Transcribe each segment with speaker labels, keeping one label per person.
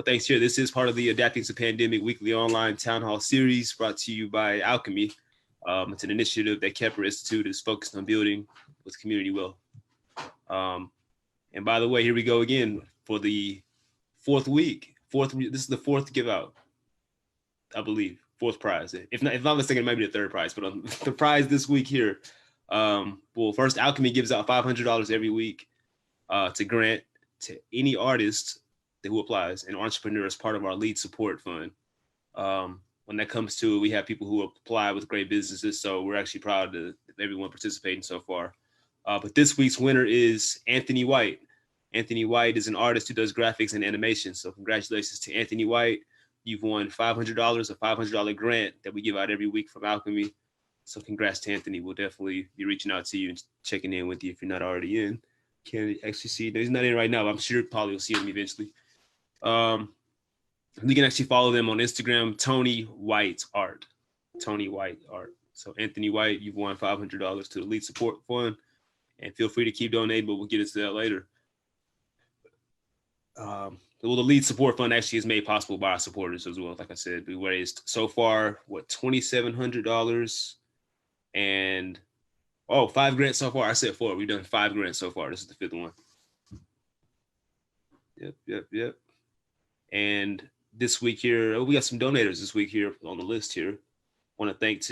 Speaker 1: But thanks here. This is part of the Adapting to Pandemic weekly online town hall series brought to you by Alchemy. It's an initiative that Kheprw Institute is focused on building with community wealth. And by the way, here we go again for the fourth week. This is the fourth give out, I believe. Fourth prize. If not mistaken, it might be the third prize. But the prize this week here. Well, first, Alchemy gives out $500 every week to grant to any artist who applies, an entrepreneur as part of our lead support fund. When that comes to it, we have people who apply with great businesses, so we're actually proud of everyone participating so far. But this week's winner is Anthony White. Anthony White is an artist who does graphics and animation. So congratulations to Anthony White. You've won $500, a $500 grant that we give out every week from Alchemy. So congrats to Anthony. We'll definitely be reaching out to you and checking in with you if you're not already in. Can't actually see, he's not in right now, but I'm sure probably will see him eventually. You can actually follow them on Instagram, Tony White Art. Tony White Art. So Anthony White, you've won $500 to the Lead Support Fund, and feel free to keep donating, but we'll get into that later. Well, the Lead Support Fund actually is made possible by our supporters as well. Like I said, we raised so far, $2,700 and $5 grants so far. I said 4. We've done 5 grants so far. This is the 5th one. Yep. And this week here, we got some donators this week here on the list here. Want to thank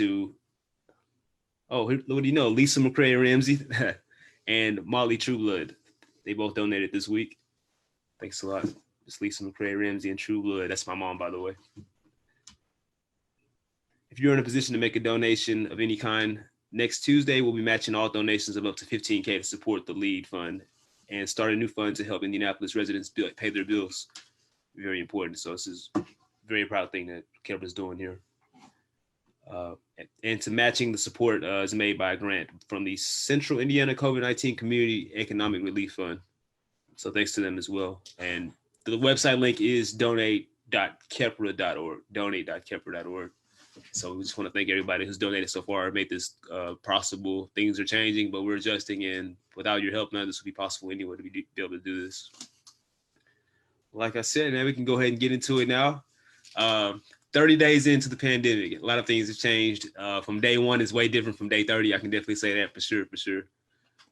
Speaker 1: what do you know? Lisa McCray Ramsey and Molly Trueblood. They both donated this week. Thanks a lot. It's Lisa McCray Ramsey and Trueblood. That's my mom, by the way. If you're in a position to make a donation of any kind, next Tuesday, we'll be matching all donations of up to $15K to support the LEAD Fund and start a new fund to help Indianapolis residents pay their bills. Very important. So this is a very proud thing that Kheprw is doing here. And to matching the support is made by a grant from the Central Indiana COVID-19 Community Economic Relief Fund. So thanks to them as well. And the website link is donate.kheprw.org, donate.kheprw.org. So we just want to thank everybody who's donated so far, made this possible. Things are changing, but we're adjusting, and without your help, none of this would be possible anyway to be able to do this. Like I said, man, we can go ahead and get into it now. 30 days into the pandemic, a lot of things have changed. From day one is way different from day 30. I can definitely say that for sure.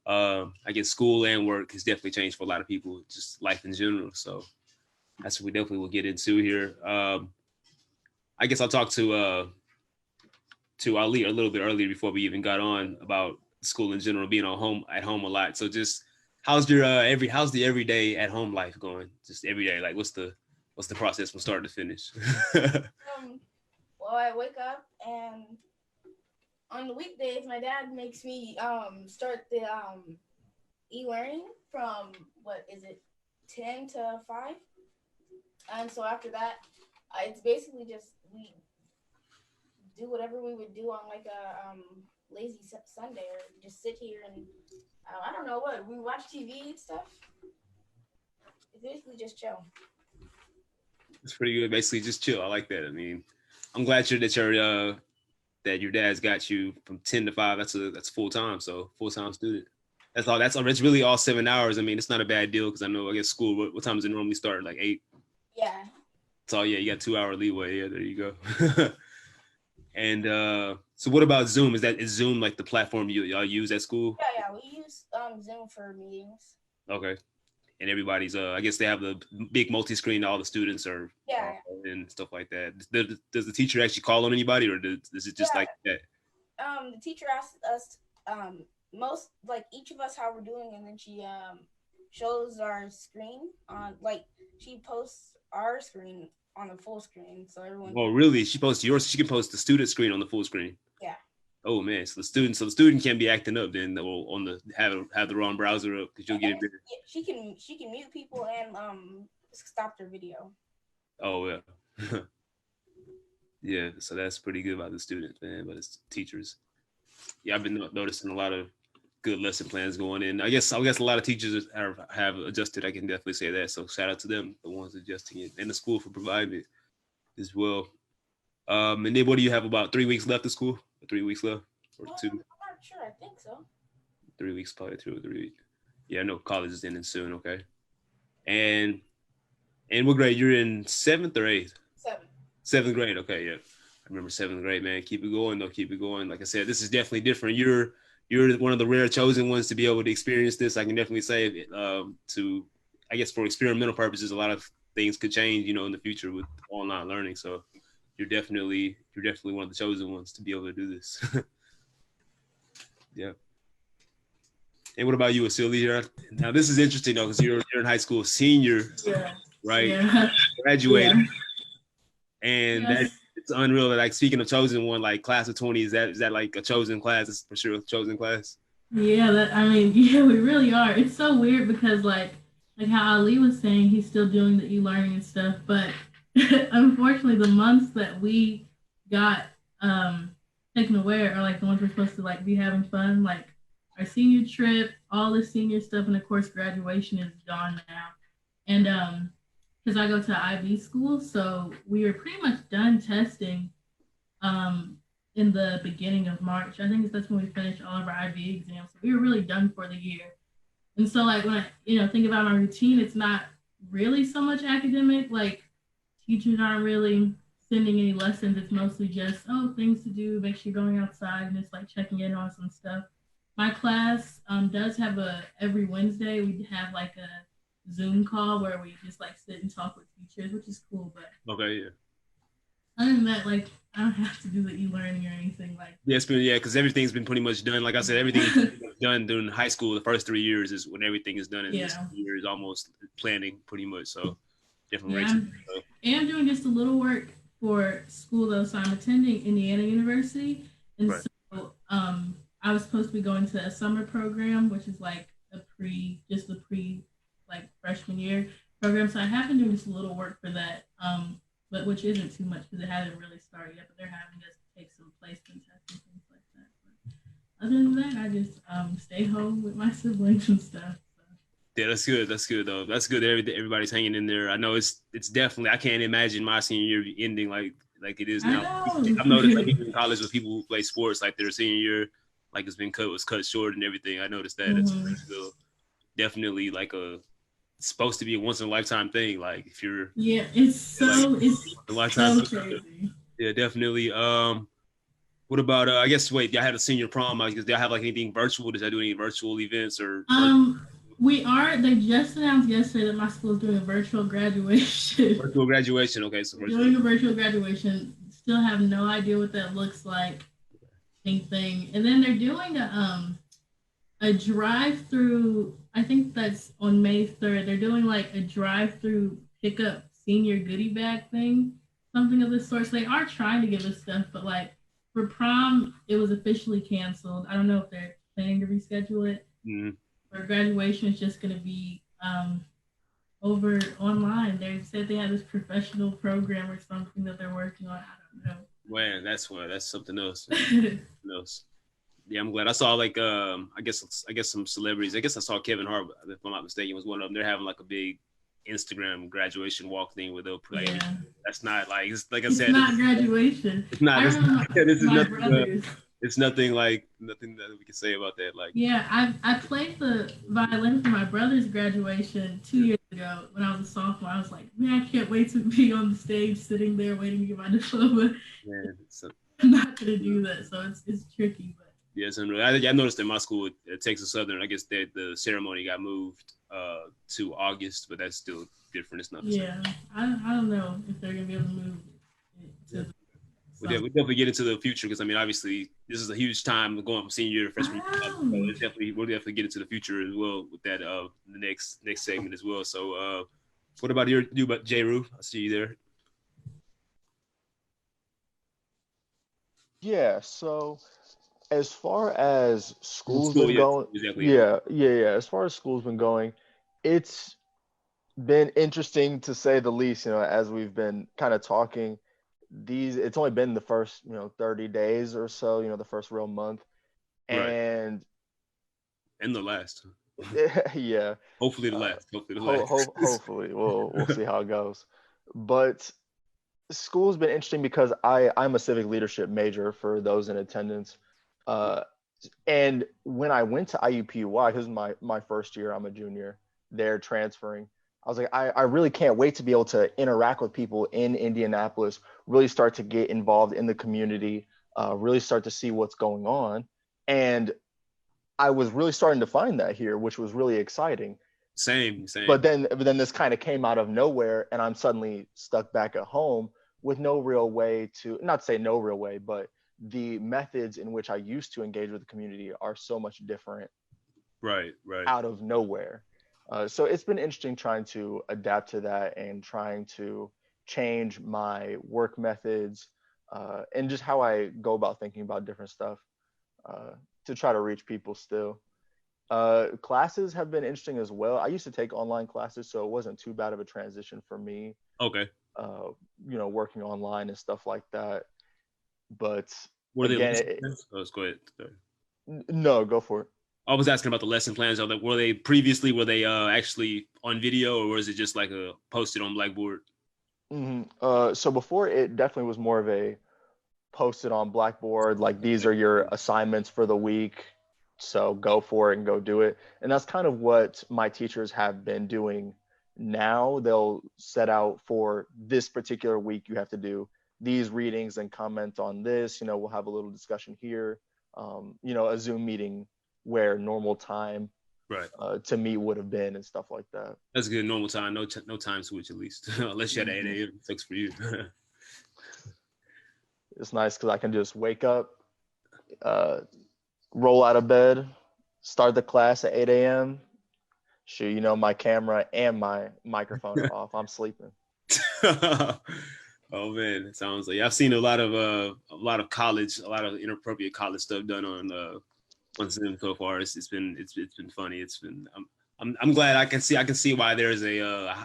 Speaker 1: I guess school and work has definitely changed for a lot of people, just life in general. So that's what we definitely will get into here. I guess I'll talk to Ali a little bit earlier before we even got on about school in general, being at home a lot. So just how's the everyday at home life going? Just every day, like what's the process from start to finish?
Speaker 2: Well, I wake up, and on the weekdays, my dad makes me start the e-learning from 10 to 5, and so after that, it's basically just we do whatever we would do on like a lazy Sunday, or just sit here and I don't know what we watch TV and stuff. It's basically just chill.
Speaker 1: It's pretty good. Basically, just chill. I like that. I mean, I'm glad that your dad's got you from 10 to 5. That's full time. So full time student. That's all. That's really all 7 hours. I mean, it's not a bad deal because I guess school. What time does it normally start? Like 8.
Speaker 2: Yeah.
Speaker 1: So yeah, you got 2 hour leeway. Yeah, there you go. And so what about Zoom? Is Zoom like the platform y'all use at school?
Speaker 2: Yeah, we use Zoom for meetings.
Speaker 1: Okay. And everybody's I guess they have the big multi-screen, all the students are and stuff like that. Does the teacher actually call on anybody, or is it just like that?
Speaker 2: The teacher asks us most, like, each of us how we're doing, and then she shows our screen on, like, she posts our screen on the full screen, so everyone.
Speaker 1: Oh, really? She posts yours. She can post the student screen on the full screen.
Speaker 2: Yeah.
Speaker 1: Oh man, so the student can't be acting up then, or on the have the wrong browser up because you'll get it bigger.
Speaker 2: She can mute people and stop their video.
Speaker 1: Oh yeah. Yeah, so that's pretty good about the students, man. But it's teachers. Yeah, I've been noticing a lot of good lesson plans going in. I guess a lot of teachers have adjusted. I can definitely say that. So shout out to them, the ones adjusting it, and the school for providing it as well. And then what do you have, about 3 weeks left of school? 3 weeks left or 2?
Speaker 2: I'm not sure. I think so.
Speaker 1: 3 weeks, probably 2 or 3 weeks. Yeah, I know college is ending soon. Okay, and And what grade? You're in seventh or eighth?
Speaker 2: Seven.
Speaker 1: Seventh grade. Okay, yeah. I remember seventh grade, man. Keep it going, though. Keep it going. Like I said, this is definitely different. You're one of the rare chosen ones to be able to experience this. I can definitely say, to I guess for experimental purposes, a lot of things could change, in the future with online learning. So you're definitely one of the chosen ones to be able to do this. Yeah. And what about you, Acilia? Now this is interesting though, because you're in high school, senior,
Speaker 3: Yeah.
Speaker 1: right?
Speaker 3: Yeah.
Speaker 1: Graduated,
Speaker 3: Yeah.
Speaker 1: and that
Speaker 3: Yes.
Speaker 1: it's unreal. Like speaking of chosen one, like class of 20, is that like a chosen class? It's for sure a chosen class.
Speaker 3: Yeah, I mean, yeah, we really are. It's so weird because like how Ali was saying, he's still doing the e-learning and stuff, but unfortunately, the months that we got um taken away are like the ones we're supposed to like be having fun, like our senior trip, all the senior stuff, and of course, graduation is gone now. And because I go to IB school, so we were pretty much done testing um, in the beginning of March. I think that's when we finished all of our IB exams. So we were really done for the year. And so, like, when I, think about my routine, it's not really so much academic. Like, teachers aren't really sending any lessons. It's mostly just, oh, things to do, make sure you're going outside and just like checking in on some stuff. My class does have every Wednesday, we have like a Zoom call where we just like sit and talk with teachers, which is cool. But
Speaker 1: Okay, yeah.
Speaker 3: other than that, like, I don't have to do the e-learning or anything like that.
Speaker 1: Yeah, because everything's been pretty much done. Like I said, everything's done during high school. The first 3 years is when everything is done, and this year is almost planning pretty much. So different
Speaker 3: Yeah,
Speaker 1: rates.
Speaker 3: I'm doing just a little work for school though. So I'm attending Indiana University, and
Speaker 1: Right.
Speaker 3: so I was supposed to be going to a summer program, which is like just the pre like freshman year program. So I have been doing just a little work for that, but which isn't too much because it hasn't really started yet. But they're having us take some placement tests and things like that. But other than that, I just stay home with my siblings and stuff. So.
Speaker 1: Yeah, that's good. That's good though. That's good. Everybody's hanging in there. I know it's definitely. I can't imagine my senior year ending like it is now. I've noticed like even in college with people who play sports, like their senior year, like was cut short and everything. I noticed that. It's still definitely like it's supposed to be a once in a lifetime thing. Like if you're
Speaker 3: it's so crazy.
Speaker 1: Yeah, definitely. What about I guess wait, y'all had a senior prom. Like, did y'all have like anything virtual? Did y'all do any virtual events or?
Speaker 3: We are. They just announced yesterday that my school is doing a virtual graduation.
Speaker 1: Virtual graduation. Okay, so
Speaker 3: doing a virtual graduation. Still have no idea what that looks like. Thing. And then they're doing a drive-through. I think that's on May 3rd. They're doing like a drive-through pickup senior goodie bag thing, something of this sort. So they are trying to give us stuff, but like for prom, it was officially canceled. I don't know if they're planning to reschedule it.
Speaker 1: Mm-hmm.
Speaker 3: For graduation, it's just going to be over online. They said they have this professional program or something that they're working on. I don't know.
Speaker 1: Man, that's something else. Yeah, I'm glad. I saw like I guess some celebrities. I guess I saw Kevin Hart, if I'm not mistaken, was one of them. They're having like a big Instagram graduation walk thing where they'll play. Yeah. That's not like it's like I said.
Speaker 3: It's not graduation.
Speaker 1: It's not. This is nothing. It's nothing that we can say about that. Like
Speaker 3: I played the violin for my brother's graduation 2 years ago when I was a sophomore. I was like, man, I can't wait to be on the stage sitting there waiting to get my diploma.
Speaker 1: Man,
Speaker 3: I'm not gonna do that, so it's tricky. But
Speaker 1: yes, and I noticed in my school at Texas Southern, I guess that the ceremony got moved to August, but that's still different. It's not.
Speaker 3: Yeah, I don't know if they're gonna be able to move it to.
Speaker 1: We definitely get into the future because I mean, obviously, this is a huge time going from senior year to freshman year. So we'll definitely get into the future as well with that the next segment as well. So, what about you, J. Rue? I see you there.
Speaker 4: Yeah. So, as far as school's been going, exactly. Yeah. As far as school's been going, it's been interesting to say the least. As we've been kind of talking. It's only been the first 30 days or so, the first real month, and
Speaker 1: the last.
Speaker 4: Yeah,
Speaker 1: hopefully the last.
Speaker 4: Hopefully we'll see how it goes. But school's been interesting because I'm a civic leadership major for those in attendance, and when I went to IUPUI, because my first year, I'm a junior, they're transferring. I was like, I really can't wait to be able to interact with people in Indianapolis, really start to get involved in the community, really start to see what's going on. And I was really starting to find that here, which was really exciting.
Speaker 1: Same.
Speaker 4: But then this kind of came out of nowhere, and I'm suddenly stuck back at home with no real way to, not say no real way, but the methods in which I used to engage with the community are so much different.
Speaker 1: Right.
Speaker 4: Out of nowhere. So it's been interesting trying to adapt to that and trying to change my work methods and just how I go about thinking about different stuff to try to reach people still. Classes have been interesting as well. I used to take online classes, so it wasn't too bad of a transition for me.
Speaker 1: Okay.
Speaker 4: Working online and stuff like that. But
Speaker 1: what
Speaker 4: again,
Speaker 1: let's go ahead.
Speaker 4: No, go for it.
Speaker 1: I was asking about the lesson plans. Were they actually on video, or was it just like a posted on Blackboard?
Speaker 4: Mm-hmm. So before, it definitely was more of a posted on Blackboard, like these are your assignments for the week, so go for it and go do it. And that's kind of what my teachers have been doing now. They'll set out for this particular week, you have to do these readings and comment on this. We'll have a little discussion here. A Zoom meeting where normal time to meet would have been and stuff like that.
Speaker 1: That's a good normal time. No time switch at least, unless you had 8 a.m. It sucks for you.
Speaker 4: It's nice because I can just wake up, roll out of bed, start the class at 8 a.m. Shoot, my camera and my microphone are off. I'm sleeping.
Speaker 1: Oh man, it sounds like I've seen a lot of college, a lot of inappropriate college stuff done on Zoom so far. It's been funny. I'm glad I can see why there's a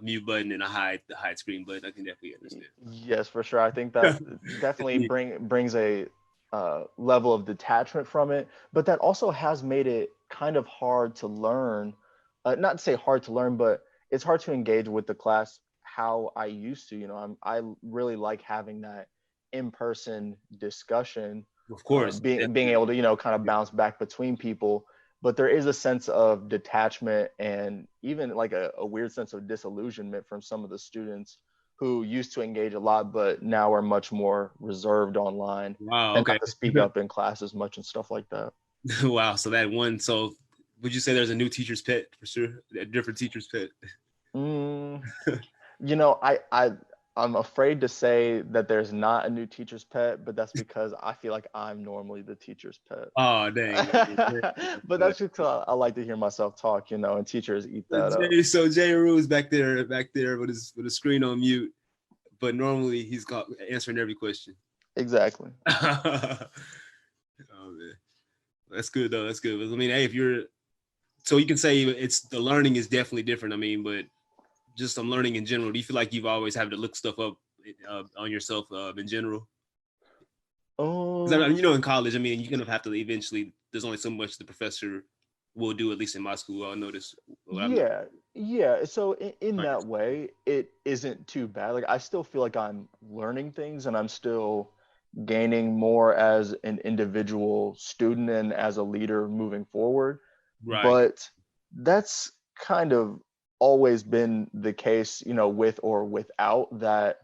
Speaker 1: mute button and a hide screen button. I can definitely understand.
Speaker 4: Yes, for sure. I think that definitely brings a level of detachment from it, but that also has made it kind of hard to learn. Not to say hard to learn, but it's hard to engage with the class how I used to. I really like having that in-person discussion.
Speaker 1: Of course,
Speaker 4: being able to kind of bounce back between people. But there is a sense of detachment and even like a weird sense of disillusionment from some of the students who used to engage a lot, but now are much more reserved online.
Speaker 1: Wow,
Speaker 4: and
Speaker 1: okay.
Speaker 4: not to speak up in class as much and stuff like that.
Speaker 1: Wow, so would you say there's a new teacher's pet for sure? A different teacher's pet?
Speaker 4: I'm afraid to say that there's not a new teacher's pet, but that's because I feel like I'm normally the teacher's pet.
Speaker 1: Oh, dang.
Speaker 4: But that's just because I like to hear myself talk, and teachers eat that up.
Speaker 1: So Jay Rue's back there with his screen on mute, but normally he's answering every question.
Speaker 4: Exactly.
Speaker 1: Oh, man. That's good, though. That's good. I mean, hey, so you can say the learning is definitely different. I mean, but just on learning in general, do you feel like you've always had to look stuff up on yourself in general? In college, I mean, you're gonna have to eventually. There's only so much the professor will do. At least in my school, I noticed.
Speaker 4: Yeah. So in that way, it isn't too bad. Like I still feel like I'm learning things, and I'm still gaining more as an individual student and as a leader moving forward.
Speaker 1: Right.
Speaker 4: But that's kind of always been the case, with or without that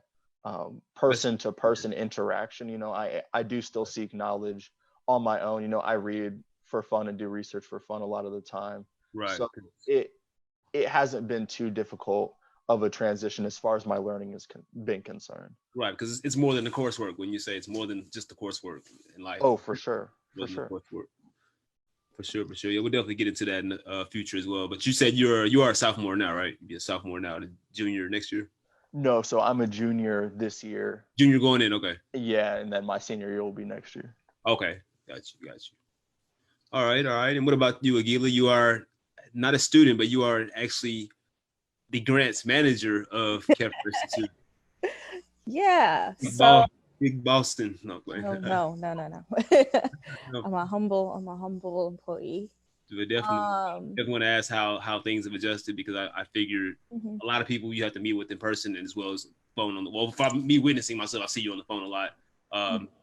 Speaker 4: person to person interaction. I do still seek knowledge on my own. I read for fun and do research for fun a lot of the time.
Speaker 1: Right.
Speaker 4: So it hasn't been too difficult of a transition as far as my learning has been concerned.
Speaker 1: Right, because it's more than the coursework. When you say it's more than just the coursework in life.
Speaker 4: Oh, for sure. For
Speaker 1: sure. Yeah, we'll definitely get into that in the future as well. But you said you are a sophomore now, right? You'll be a sophomore now, the junior next year?
Speaker 4: No, so I'm a junior this year.
Speaker 1: Junior going in, okay.
Speaker 4: Yeah, and then my senior year will be next year.
Speaker 1: Okay, got you. All right. And what about you, Aguila? You are not a student, but you are actually the grants manager of Kheprw Institute.
Speaker 5: Yeah.
Speaker 1: Big Boston. No.
Speaker 5: I'm a humble employee.
Speaker 1: I definitely want to ask how things have adjusted, because I figured a lot of people you have to meet with in person as well as phone on the wall. For me witnessing myself, I see you on the phone a lot,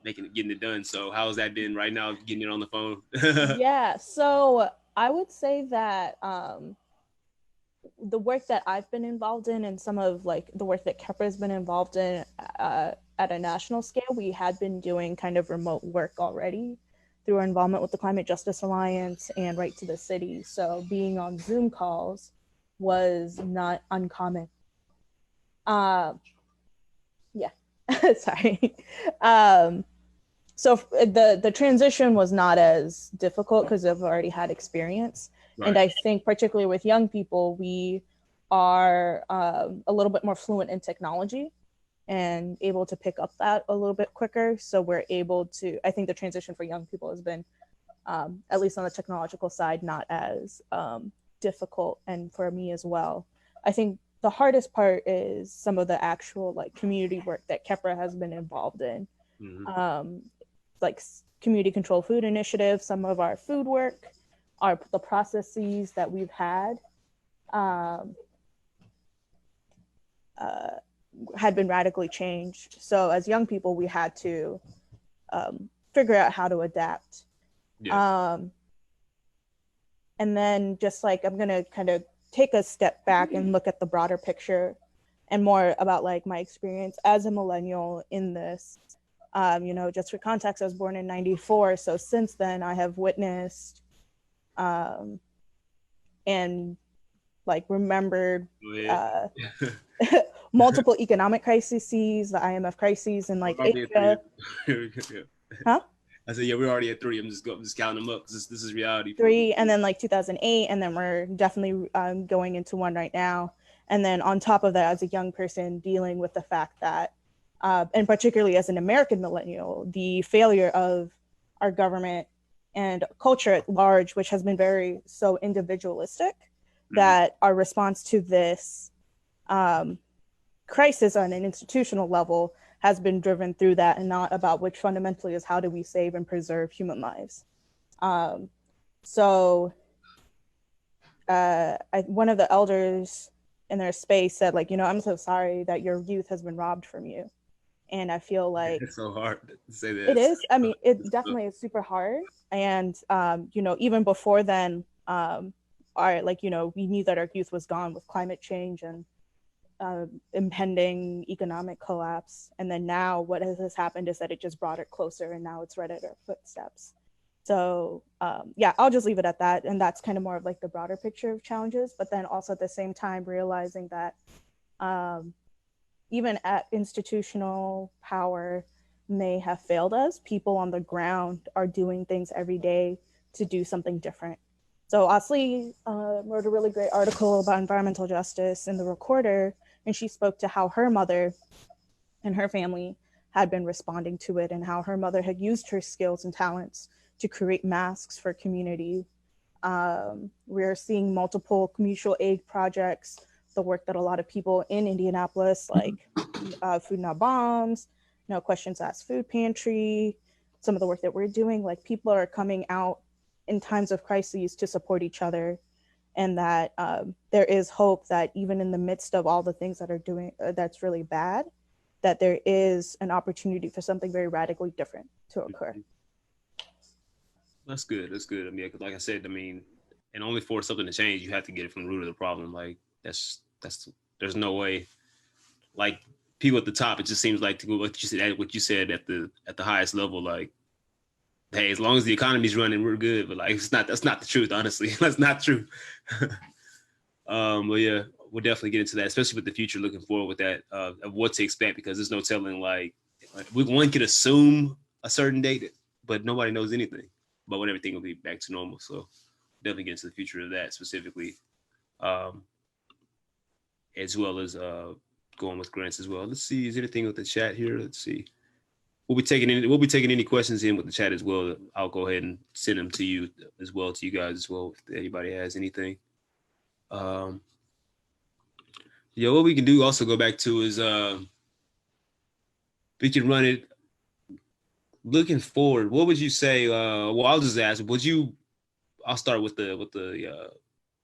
Speaker 1: getting it done. So how has that been right now, getting it on the phone?
Speaker 5: Yeah. So I would say that the work that I've been involved in and some of like the work that Kheprw has been involved in at a national scale, we had been doing kind of remote work already through our involvement with the Climate Justice Alliance and Right to the City. So being on Zoom calls was not uncommon. Yeah, sorry. So the transition was not as difficult because I've already had experience. Right. And I think particularly with young people, we are a little bit more fluent in technology and able to pick up that a little bit quicker. So we're able to, I think the transition for young people has been, at least on the technological side, not as difficult, and for me as well. I think the hardest part is some of the actual like community work that Kheprw has been involved in. Mm-hmm. Like community control food initiative, some of our food work, the processes that we've had had been radically changed. So as young people, we had to figure out how to adapt. Yeah. And then just like, I'm gonna kind of take a step back and look at the broader picture and more about like my experience as a millennial in this. You know, just for context, I was born in '94. So since then I have witnessed and like remembered multiple economic crises, the IMF crises, and like Asia. Huh?
Speaker 1: I said, yeah, we're already at 3. I'm just counting them up because this is reality.
Speaker 5: 3, and then like 2008, and then we're definitely going into one right now. And then on top of that, as a young person dealing with the fact that, and particularly as an American millennial, the failure of our government and culture at large, which has been very so individualistic, that our response to this crisis on an institutional level has been driven through that, and not about, which fundamentally is how do we save and preserve human lives. One of the elders in their space said, like, you know, I'm so sorry that your youth has been robbed from you. And I feel like
Speaker 1: it's so hard to say that.
Speaker 5: It is. I mean, it definitely is super hard. And, you know, even before then, we knew that our youth was gone with climate change and impending economic collapse. And then now what has happened is that it just brought it closer, and now it's right at our footsteps. So I'll just leave it at that. And that's kind of more of like the broader picture of challenges, but then also at the same time realizing that even at institutional power may have failed us, people on the ground are doing things every day to do something different. So Asli wrote a really great article about environmental justice in The Recorder, and she spoke to how her mother and her family had been responding to it, and how her mother had used her skills and talents to create masks for community. We're seeing multiple mutual aid projects, the work that a lot of people in Indianapolis, like Food Not Bombs, you know, Questions Asked Food Pantry, some of the work that we're doing, like people are coming out in times of crises to support each other, and that there is hope that even in the midst of all the things that are doing that's really bad, that there is an opportunity for something very radically different to occur.
Speaker 1: That's good. That's good. I mean, like I said, I mean, and only for something to change, you have to get it from the root of the problem. Like that's there's no way. Like people at the top, it just seems like what you said at the highest level, like, hey, as long as the economy's running, we're good. But like, that's not the truth, honestly. That's not true. But yeah, we'll definitely get into that, especially with the future, looking forward with that, of what to expect, because there's no telling, like one could assume a certain date, but nobody knows anything about when everything will be back to normal. So definitely get into the future of that specifically, as well as going with grants as well. Let's see, is there anything with the chat here? Let's see. We'll be taking any questions in with the chat as well. I'll go ahead and send them to you as well, to you guys as well, if anybody has anything. What we can do also go back to is we can run it looking forward. What would you say? I'll just ask. I'll start with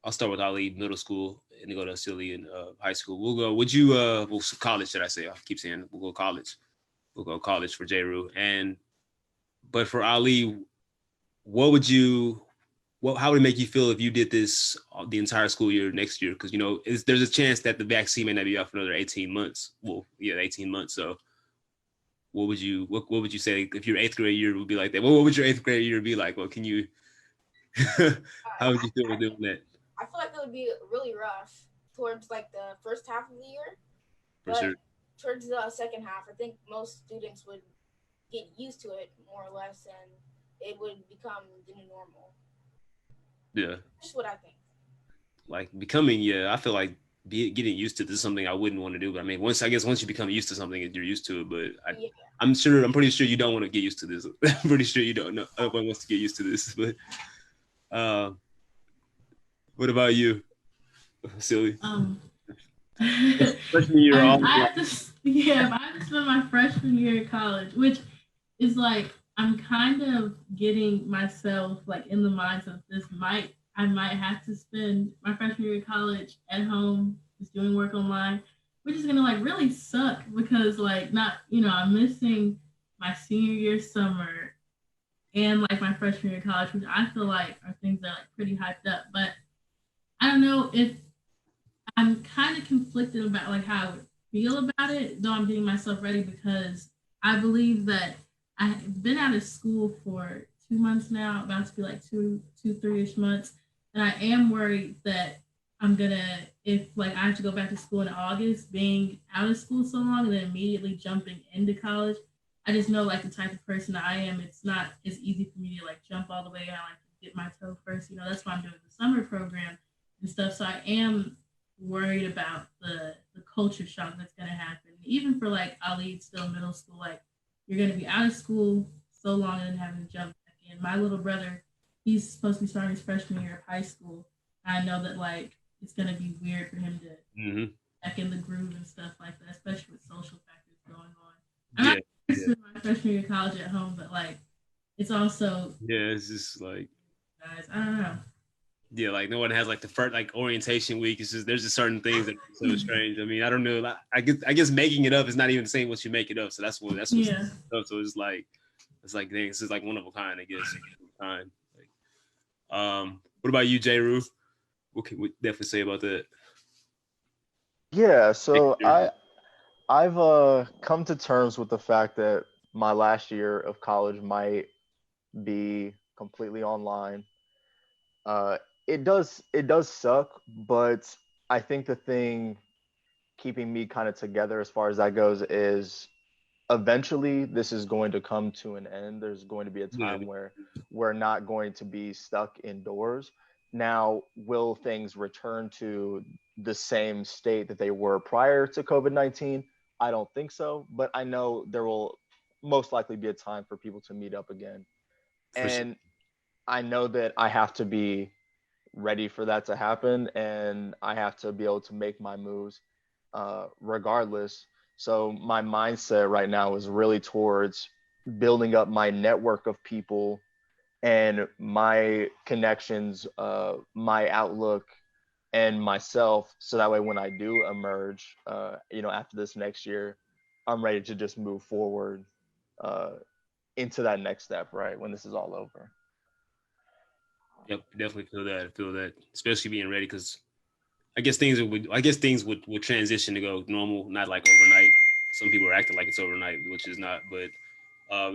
Speaker 1: I'll start with Ali middle school and then go to Silly in high school. College, should I say? I keep saying we'll go college. We'll go college for Jeru. But for Ali, what would how would it make you feel if you did this the entire school year next year? Because, you know, there's a chance that the vaccine may not be out for another 18 months. Well, yeah, 18 months. So what would you say if your 8th grade year would be like that? What would your 8th grade year be like? Well, can you, how would you feel with doing that?
Speaker 2: I feel like it would be really rough towards like the first half of the year.
Speaker 1: For sure.
Speaker 2: Towards the second half, I think most students would get used to it more or less, and it would become the new normal.
Speaker 1: Yeah.
Speaker 2: That's what I think.
Speaker 1: Like becoming, yeah, I feel like getting used to this is something I wouldn't want to do. But I mean, once you become used to something, you're used to it. But I'm pretty sure you don't want to get used to this. I'm pretty sure you don't. No, everyone wants to get used to this. But what about you, Silly? Freshman year,
Speaker 3: I have to spend my freshman year in college, which is like I'm kind of getting myself like in the minds of I might have to spend my freshman year in college at home just doing work online, which is gonna like really suck because like I'm missing my senior year summer and like my freshman year in college, which I feel like are things that are like pretty hyped up. But I don't know if I'm kind of conflicted about like how I would feel about it, though I'm getting myself ready because I believe that I've been out of school for 2 months now, about to be like 3-ish months. And I am worried that if like I have to go back to school in August, being out of school so long and then immediately jumping into college, I just know like the type of person I am, it's not as easy for me to like jump all the way out, like get my toe first. That's why I'm doing the summer program and stuff. So I am worried about the culture shock that's going to happen. Even for like Ali, still middle school, like you're going to be out of school so long and then having to jump back in. My little brother, he's supposed to be starting his freshman year of high school. I know that like it's going to be weird for him to back in the groove and stuff like that, especially with social factors going on. I'm not spend my freshman year of college at home, but like it's also
Speaker 1: it's just like
Speaker 3: guys, I don't know.
Speaker 1: Yeah, like no one has like the first like orientation week. It's just there's just certain things that are so strange. I mean, I don't know. I guess making it up is not even the same once you make it up. So that's what so it's like dang, this is like one of a kind, I guess. What about you, J. Rue? What can we definitely say about that?
Speaker 4: Yeah, so I've come to terms with the fact that my last year of college might be completely online. It does suck, but I think the thing keeping me kind of together as far as that goes is eventually this is going to come to an end. There's going to be a time where we're not going to be stuck indoors. Now, will things return to the same state that they were prior to COVID-19? I don't think so, but I know there will most likely be a time for people to meet up again. And I know that I have to be ready for that to happen, and I have to be able to make my moves regardless. So my mindset right now is really towards building up my network of people and my connections, my outlook, and myself. So that way, when I do emerge, after this next year, I'm ready to just move forward into that next step, right? When this is all over.
Speaker 1: Yep, definitely feel that, especially being ready because I guess things would transition to go normal, not like overnight. Some people are acting like it's overnight, which is not, but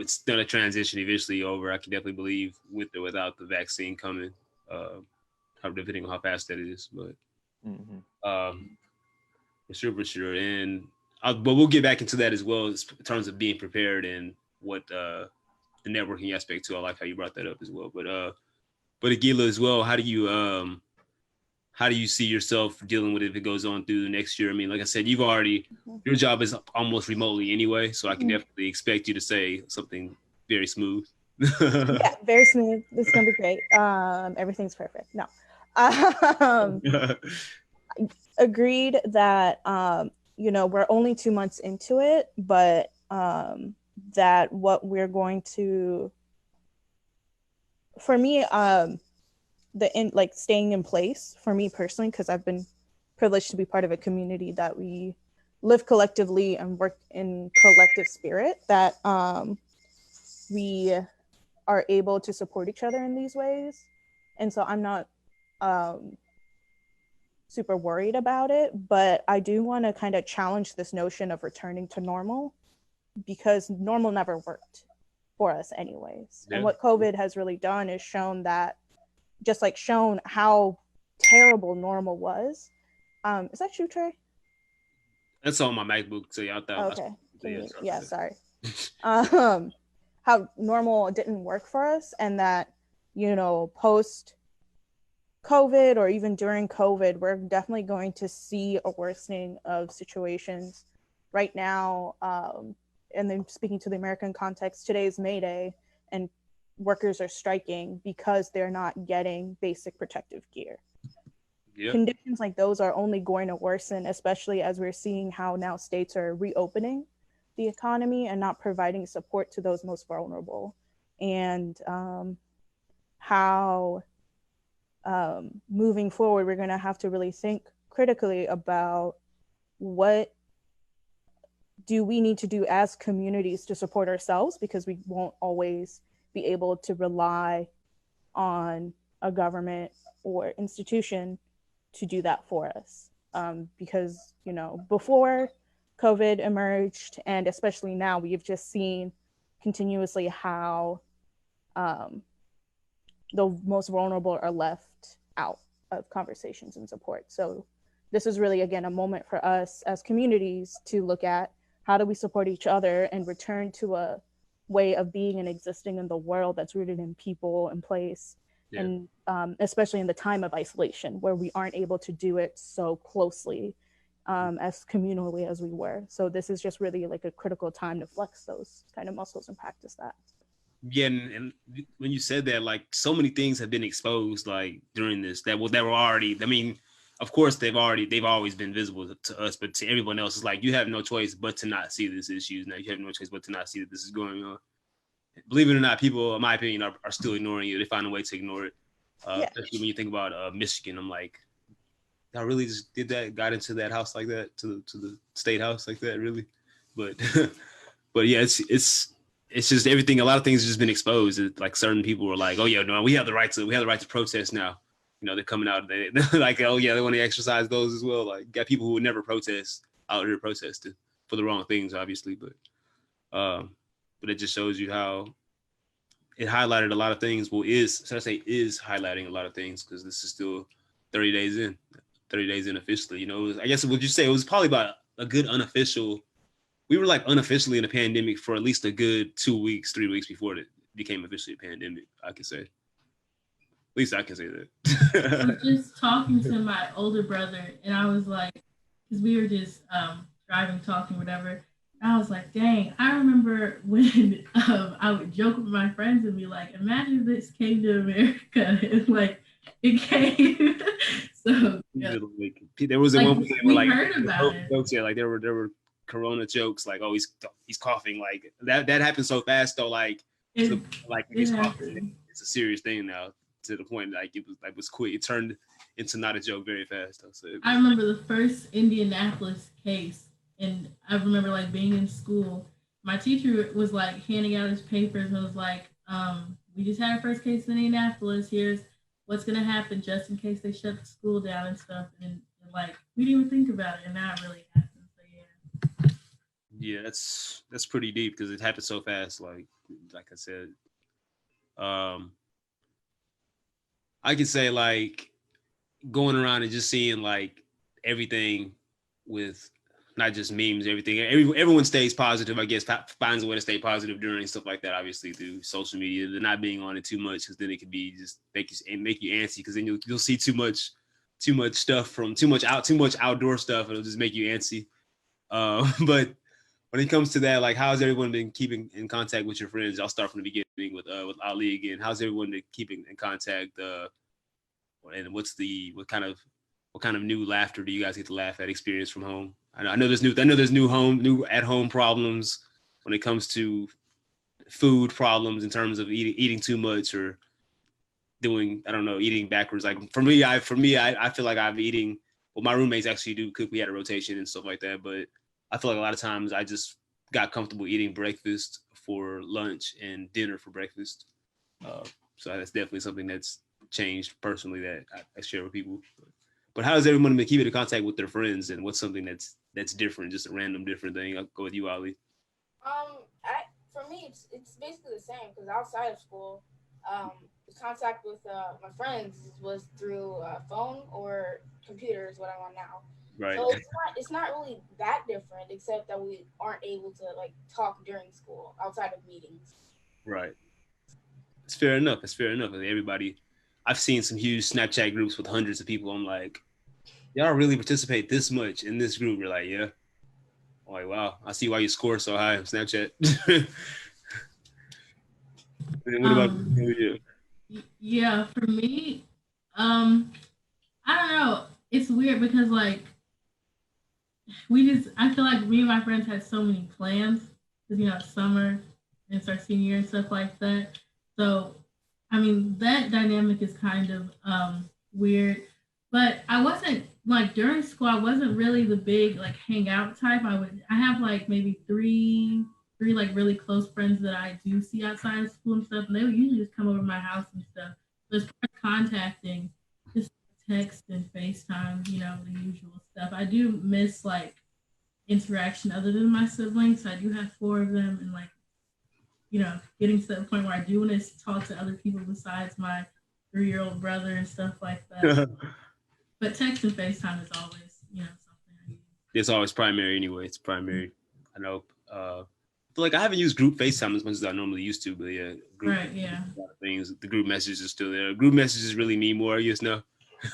Speaker 1: it's gonna transition eventually over. I can definitely believe with or without the vaccine coming, depending on how fast that is. But for sure, and but we'll get back into that as well in terms of being prepared and what the networking aspect too. I like how you brought that up as well. But Aguila as well, how do you see yourself dealing with it if it goes on through the next year? I mean, like I said, your job is almost remotely anyway, so I can definitely expect you to say something very smooth.
Speaker 5: Yeah, very smooth. This is gonna be great. Everything's perfect. No. Agreed that we're only 2 months into it, but that what we're going to, for me, staying in place for me personally, because I've been privileged to be part of a community that we live collectively and work in collective spirit, that we are able to support each other in these ways. And so I'm not super worried about it, but I do want to kind of challenge this notion of returning to normal, because normal never worked for us anyways. Yeah. And what COVID has really done is shown how terrible normal was. Is that you, Trey?
Speaker 1: That's on my MacBook. So y'all thought.
Speaker 5: Okay. Sorry. How normal didn't work for us, and that, post COVID or even during COVID, we're definitely going to see a worsening of situations. Right now, and then speaking to the American context, today is May Day, and workers are striking because they're not getting basic protective gear. Yep. Conditions like those are only going to worsen, especially as we're seeing how now states are reopening the economy and not providing support to those most vulnerable. And how moving forward, we're going to have to really think critically about what do we need to do as communities to support ourselves, because we won't always be able to rely on a government or institution to do that for us. Because, before COVID emerged, and especially now, we've just seen continuously how the most vulnerable are left out of conversations and support. So this is really, again, a moment for us as communities to look at how do we support each other and return to a way of being and existing in the world that's rooted in people and place. Yeah. And especially in the time of isolation, where we aren't able to do it so closely as communally as we were. So this is just really like a critical time to flex those kind of muscles and practice that.
Speaker 1: Yeah, and when you said that, like, so many things have been exposed, like, during this that were already, I mean, of course they've always been visible to us, but to everyone else, it's like you have no choice but to not see this issue. Now you have no choice but to not see that this is going on. Believe it or not, people, in my opinion, are still ignoring it. They find a way to ignore it. Especially when you think about Michigan. I'm like, I really just got into that house like that, to the state house like that, really. But but yeah, it's just everything. A lot of things have just been exposed. Like certain people were like, "Oh yeah, no, we have the right to protest now." They're coming out. They're like, "Oh yeah, they want to exercise those as well." Like, got people who would never protest out here protesting for the wrong things, obviously. But it just shows you how it highlighted a lot of things. Well, is highlighting a lot of things, because this is still 30 days in officially. I guess, would you say it was probably about a good unofficial. We were like unofficially in a pandemic for at least a good 2 weeks, 3 weeks before it became officially a pandemic, I could say. At least I can say that.
Speaker 3: I was just talking to my older brother, and I was like, because we were just driving, talking, whatever. And I was like, dang, I remember when I would joke with my friends and be like, imagine this came to America. And like, it came. So, yeah.
Speaker 1: There was a one
Speaker 3: we heard about it.
Speaker 1: Jokes, yeah, like there were Corona jokes, like, oh, he's coughing, like that happened so fast though, like he's coughing. It's a serious thing now, to the point like it was quick. It turned into not a joke very fast. So
Speaker 3: I remember the first Indianapolis case, and I remember like being in school. My teacher was like handing out his papers and was like, we just had our first case in Indianapolis. Here's what's gonna happen just in case they shut the school down and stuff. And like, we didn't even think about it, and now it really happened.
Speaker 1: Yeah, that's pretty deep, because it happened so fast. Like I said, I could say, like, going around and just seeing like everything with not just memes, everything. Everyone stays positive, I guess, finds a way to stay positive during stuff like that. Obviously, through social media, they're not being on it too much, because then it could be just make you antsy, because then you'll see too much stuff from too much outdoor stuff. It'll just make you antsy. But when it comes to that, like, how's everyone been keeping in contact with your friends? I'll start from the beginning with Ali again. How's everyone been keeping in contact? And what kind of new laughter do you guys get to laugh at, experience from home? I know there's new at home problems when it comes to food problems, in terms of eating too much, or doing, I don't know, eating backwards. Like for me, I feel like I'm eating. Well, my roommates actually do cook. We had a rotation and stuff like that, but I feel like a lot of times I just got comfortable eating breakfast for lunch and dinner for breakfast. So that's definitely something that's changed personally that I share with people. But how does everyone keep in contact with their friends, and what's something that's different, just a random different thing? I'll go with you, Ali.
Speaker 2: For me, it's basically the same because outside of school, the contact with my friends was through phone or computer is what I'm on now.
Speaker 1: Right.
Speaker 2: So it's not really that different, except that we aren't able to like talk during school outside of meetings.
Speaker 1: Right. It's fair enough. It's fair enough. Everybody, I've seen some huge Snapchat groups with hundreds of people. I'm like, y'all really participate this much in this group? You're like, yeah. I'm like, wow, I see why you score so high on Snapchat. What about you?
Speaker 3: Yeah, for me, I don't know. It's weird because like I feel like me and my friends had so many plans because it's summer and it's our senior year and stuff like that. So, I mean, that dynamic is kind of weird. But I wasn't like during school. I wasn't really the big like hangout type. I have like maybe three like really close friends that I do see outside of school and stuff, and they would usually just come over to my house and stuff. So as far as contacting, just text and FaceTime, the usual stuff. I do miss like interaction other than my siblings. I do have 4 of them, and like getting to the point where I do want to talk to other people besides my 3-year-old brother and stuff like that. But text and FaceTime is always, something I use.
Speaker 1: It's always primary anyway. It's primary. I know. I feel like I haven't used group FaceTime as much as I normally used to, but yeah.
Speaker 3: Right, yeah.
Speaker 1: A lot of things. The group messages are still there. Group messages really mean more, I guess, now.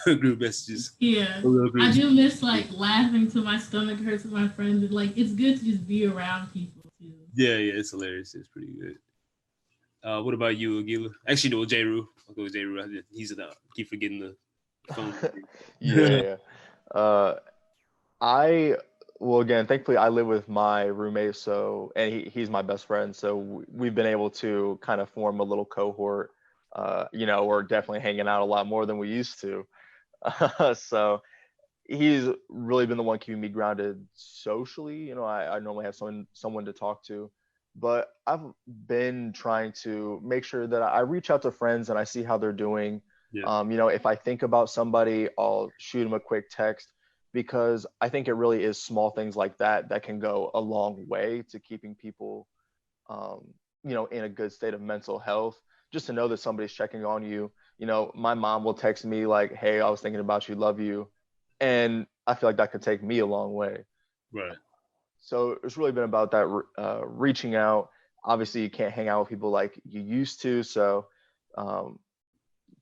Speaker 1: Group messages.
Speaker 3: Yeah. I do miss like laughing till my stomach hurts with my friends. And, like, it's good to just be around people too.
Speaker 1: Yeah, it's hilarious. It's pretty good. What about you, Aguila? Actually, no, J-Ru. I'll go with J-Ru. He's I keep forgetting the phone.
Speaker 4: Yeah. Well, again, thankfully I live with my roommate, and he's my best friend. So we've been able to kind of form a little cohort. We're definitely hanging out a lot more than we used to. So he's really been the one keeping me grounded socially. I normally have someone to talk to, but I've been trying to make sure that I reach out to friends and I see how they're doing.
Speaker 1: Yeah.
Speaker 4: If I think about somebody, I'll shoot them a quick text, because I think it really is small things like that can go a long way to keeping people, in a good state of mental health. Just to know that somebody's checking on you. My mom will text me like, "Hey, I was thinking about you, love you," and I feel like that could take me a long way.
Speaker 1: Right.
Speaker 4: So it's really been about that reaching out. Obviously, you can't hang out with people like you used to, so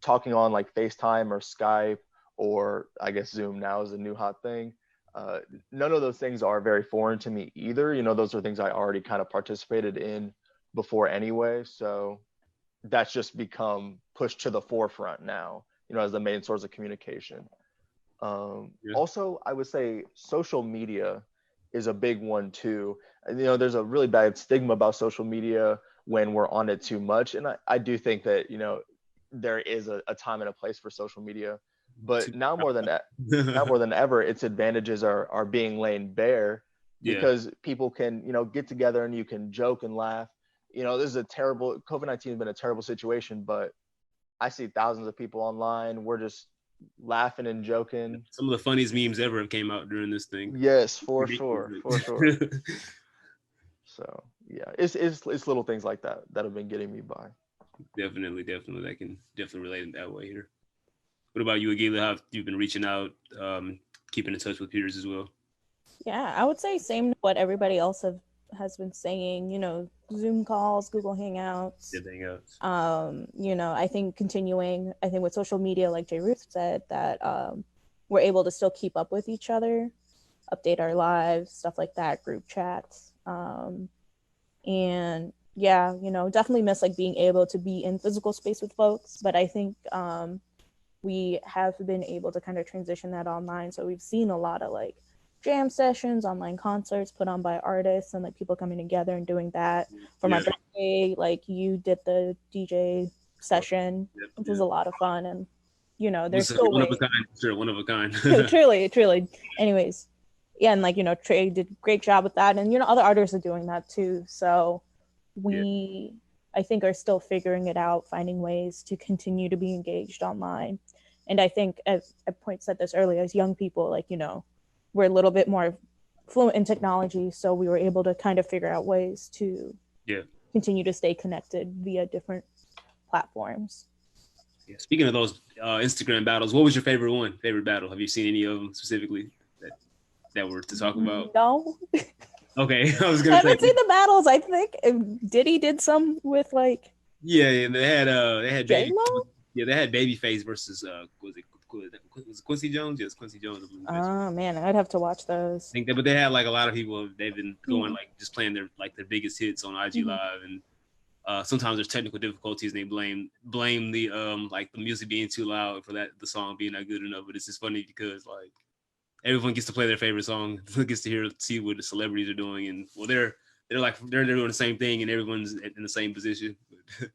Speaker 4: talking on like FaceTime or Skype, or I guess Zoom now is a new hot thing. None of those things are very foreign to me either. Those are things I already kind of participated in before anyway. So that's just become pushed to the forefront now, as the main source of communication. Also, I would say social media is a big one too. There's a really bad stigma about social media when we're on it too much. And I do think that, there is a time and a place for social media. But now more than ever, its advantages are being laid bare, because people can, get together and you can joke and laugh. This is COVID-19 has been a terrible situation, but I see thousands of people online. We're just laughing and joking.
Speaker 1: Some of the funniest memes ever came out during this thing.
Speaker 4: Yes, for sure. So yeah, it's little things like that have been getting me by.
Speaker 1: Definitely. I can definitely relate in that way here. What about you, Aguila? How have you been reaching out, keeping in touch with peers as well?
Speaker 5: Yeah, I would say same to what everybody else has been saying. Zoom calls, Google Hangouts.
Speaker 1: Yeah, Hangouts.
Speaker 5: I think with social media, like Jay Ruth said, that we're able to still keep up with each other, update our lives, stuff like that, group chats. And yeah, definitely miss like being able to be in physical space with folks. But I think we have been able to kind of transition that online. So we've seen a lot of like jam sessions, online concerts put on by artists, and like people coming together and doing that. For my birthday, like you did the DJ session, which was a lot of fun. And there's still
Speaker 1: one of a kind. Sure, one of a kind.
Speaker 5: truly. Anyways, yeah, and like Trey did a great job with that, and other artists are doing that too. So I think are still figuring it out, finding ways to continue to be engaged online. And I think, as Point said this earlier, as young people, like, you know, we're a little bit more fluent in technology, so we were able to kind of figure out ways to continue to stay connected via different platforms.
Speaker 1: Yeah. Speaking of those Instagram battles, what was your favorite battle? Have you seen any of them specifically that were to talk about?
Speaker 5: No.
Speaker 1: Okay, I was gonna say.
Speaker 5: I haven't seen the battles. I think Diddy did some with like.
Speaker 1: Yeah, they had
Speaker 5: J-Lo?
Speaker 1: they had Babyface versus was it Quincy Jones? Yes, Quincy Jones.
Speaker 5: Oh man, I'd have to watch those.
Speaker 1: I think but they had like a lot of people. They've been going like just playing their biggest hits on IG Live, and sometimes there's technical difficulties, and they blame the like the music being too loud for the song being not good enough. But it's just funny because like everyone gets to play their favorite song, gets to see what the celebrities are doing, and well they're doing the same thing, and everyone's in the same position. I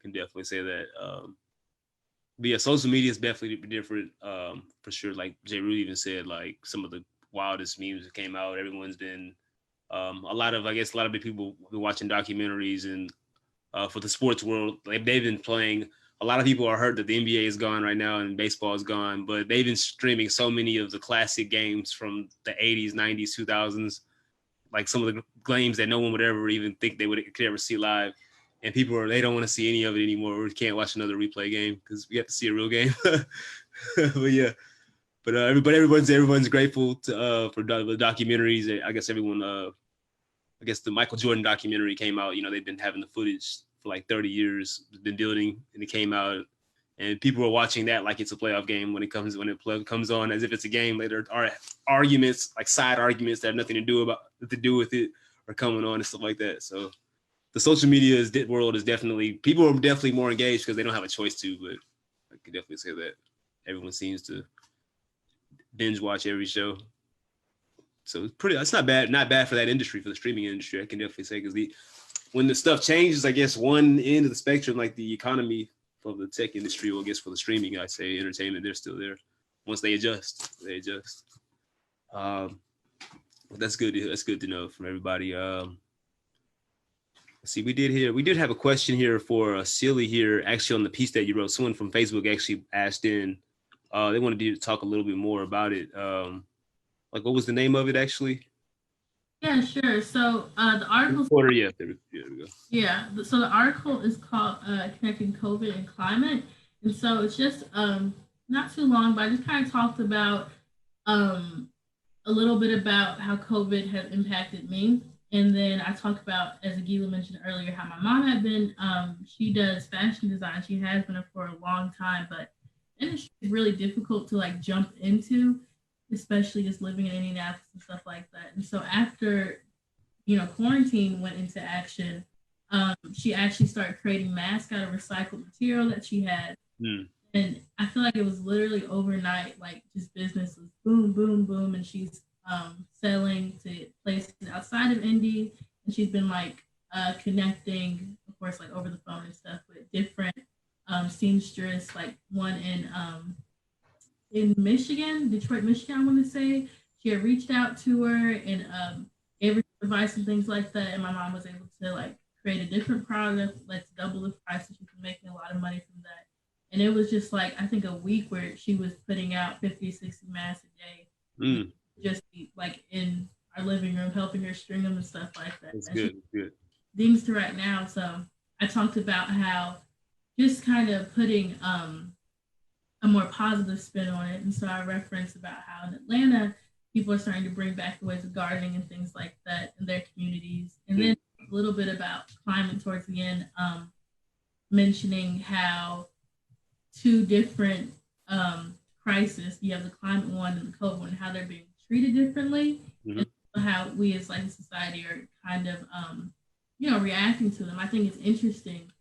Speaker 1: can definitely say that. But yeah, social media is definitely different for sure. Like Jay Rudy even said, like some of the wildest memes that came out. Everyone's been a lot of people have been watching documentaries, and for the sports world, like they've been playing. A lot of people are hurt that the NBA is gone right now and baseball is gone, but they've been streaming so many of the classic games from the 80s, 90s, 2000s, like some of the games that no one would ever even think could ever see live. And people they don't want to see any of it anymore. We can't watch another replay game because we have to see a real game. But yeah, but everyone's grateful to for the documentaries. I guess everyone. I guess the Michael Jordan documentary came out. You know, they've been having the footage for like 30 years, been building, and it came out, and people are watching that like it's a playoff game when it comes on as if it's a game. Later are arguments, like side arguments that have nothing to do with it, are coming on and stuff like that. So the social media world is people are definitely more engaged because they don't have a choice to. But I could definitely say that everyone seems to binge watch every show. So it's not bad for that industry, for the streaming industry. I can definitely say because when the stuff changes, I guess one end of the spectrum, like the economy of the tech industry, or I guess for the streaming, I'd say entertainment, they're still there. Once they adjust. That's good. That's good to know from everybody. Let's see, we did have a question here for Silly here, actually on the piece that you wrote. Someone from Facebook actually asked in. They wanted to talk a little bit more about it. Like, what was the name of it actually?
Speaker 3: Yeah, sure. So the article.
Speaker 1: There we go.
Speaker 3: Yeah. So the article is called "Connecting COVID and Climate," and so it's just not too long, but I just kind of talked about a little bit about how COVID has impacted me. And then I talked about, as Agila mentioned earlier, how my mom had been, she does fashion design. She has been for a long time, but it's really difficult to like jump into, especially just living in Indianapolis and stuff like that. And so after, quarantine went into action, she actually started creating masks out of recycled material that she had. And I feel like it was literally overnight, like just business was boom, boom, boom. And she's selling to places outside of Indy. And she's been like connecting, of course, like over the phone and stuff with different seamstress, like one in Michigan, Detroit, Michigan, I want to say. She had reached out to her and gave her advice and things like that. And my mom was able to like create a different product, let's double the price, and she's been making a lot of money from that. And it was just like, I think a week where she was putting out 50, 60 masks a day. Just like in our living room, helping her string them and stuff like that.
Speaker 1: That's good.
Speaker 3: Things to right now. So I talked about how just kind of putting a more positive spin on it. And so I referenced about how in Atlanta, people are starting to bring back the ways of gardening and things like that in their communities. And then a little bit about climate towards the end, mentioning how two different crises, you have the climate one and the COVID one, how they're being treated differently, and how we as like society are kind of, reacting to them. I think it's interesting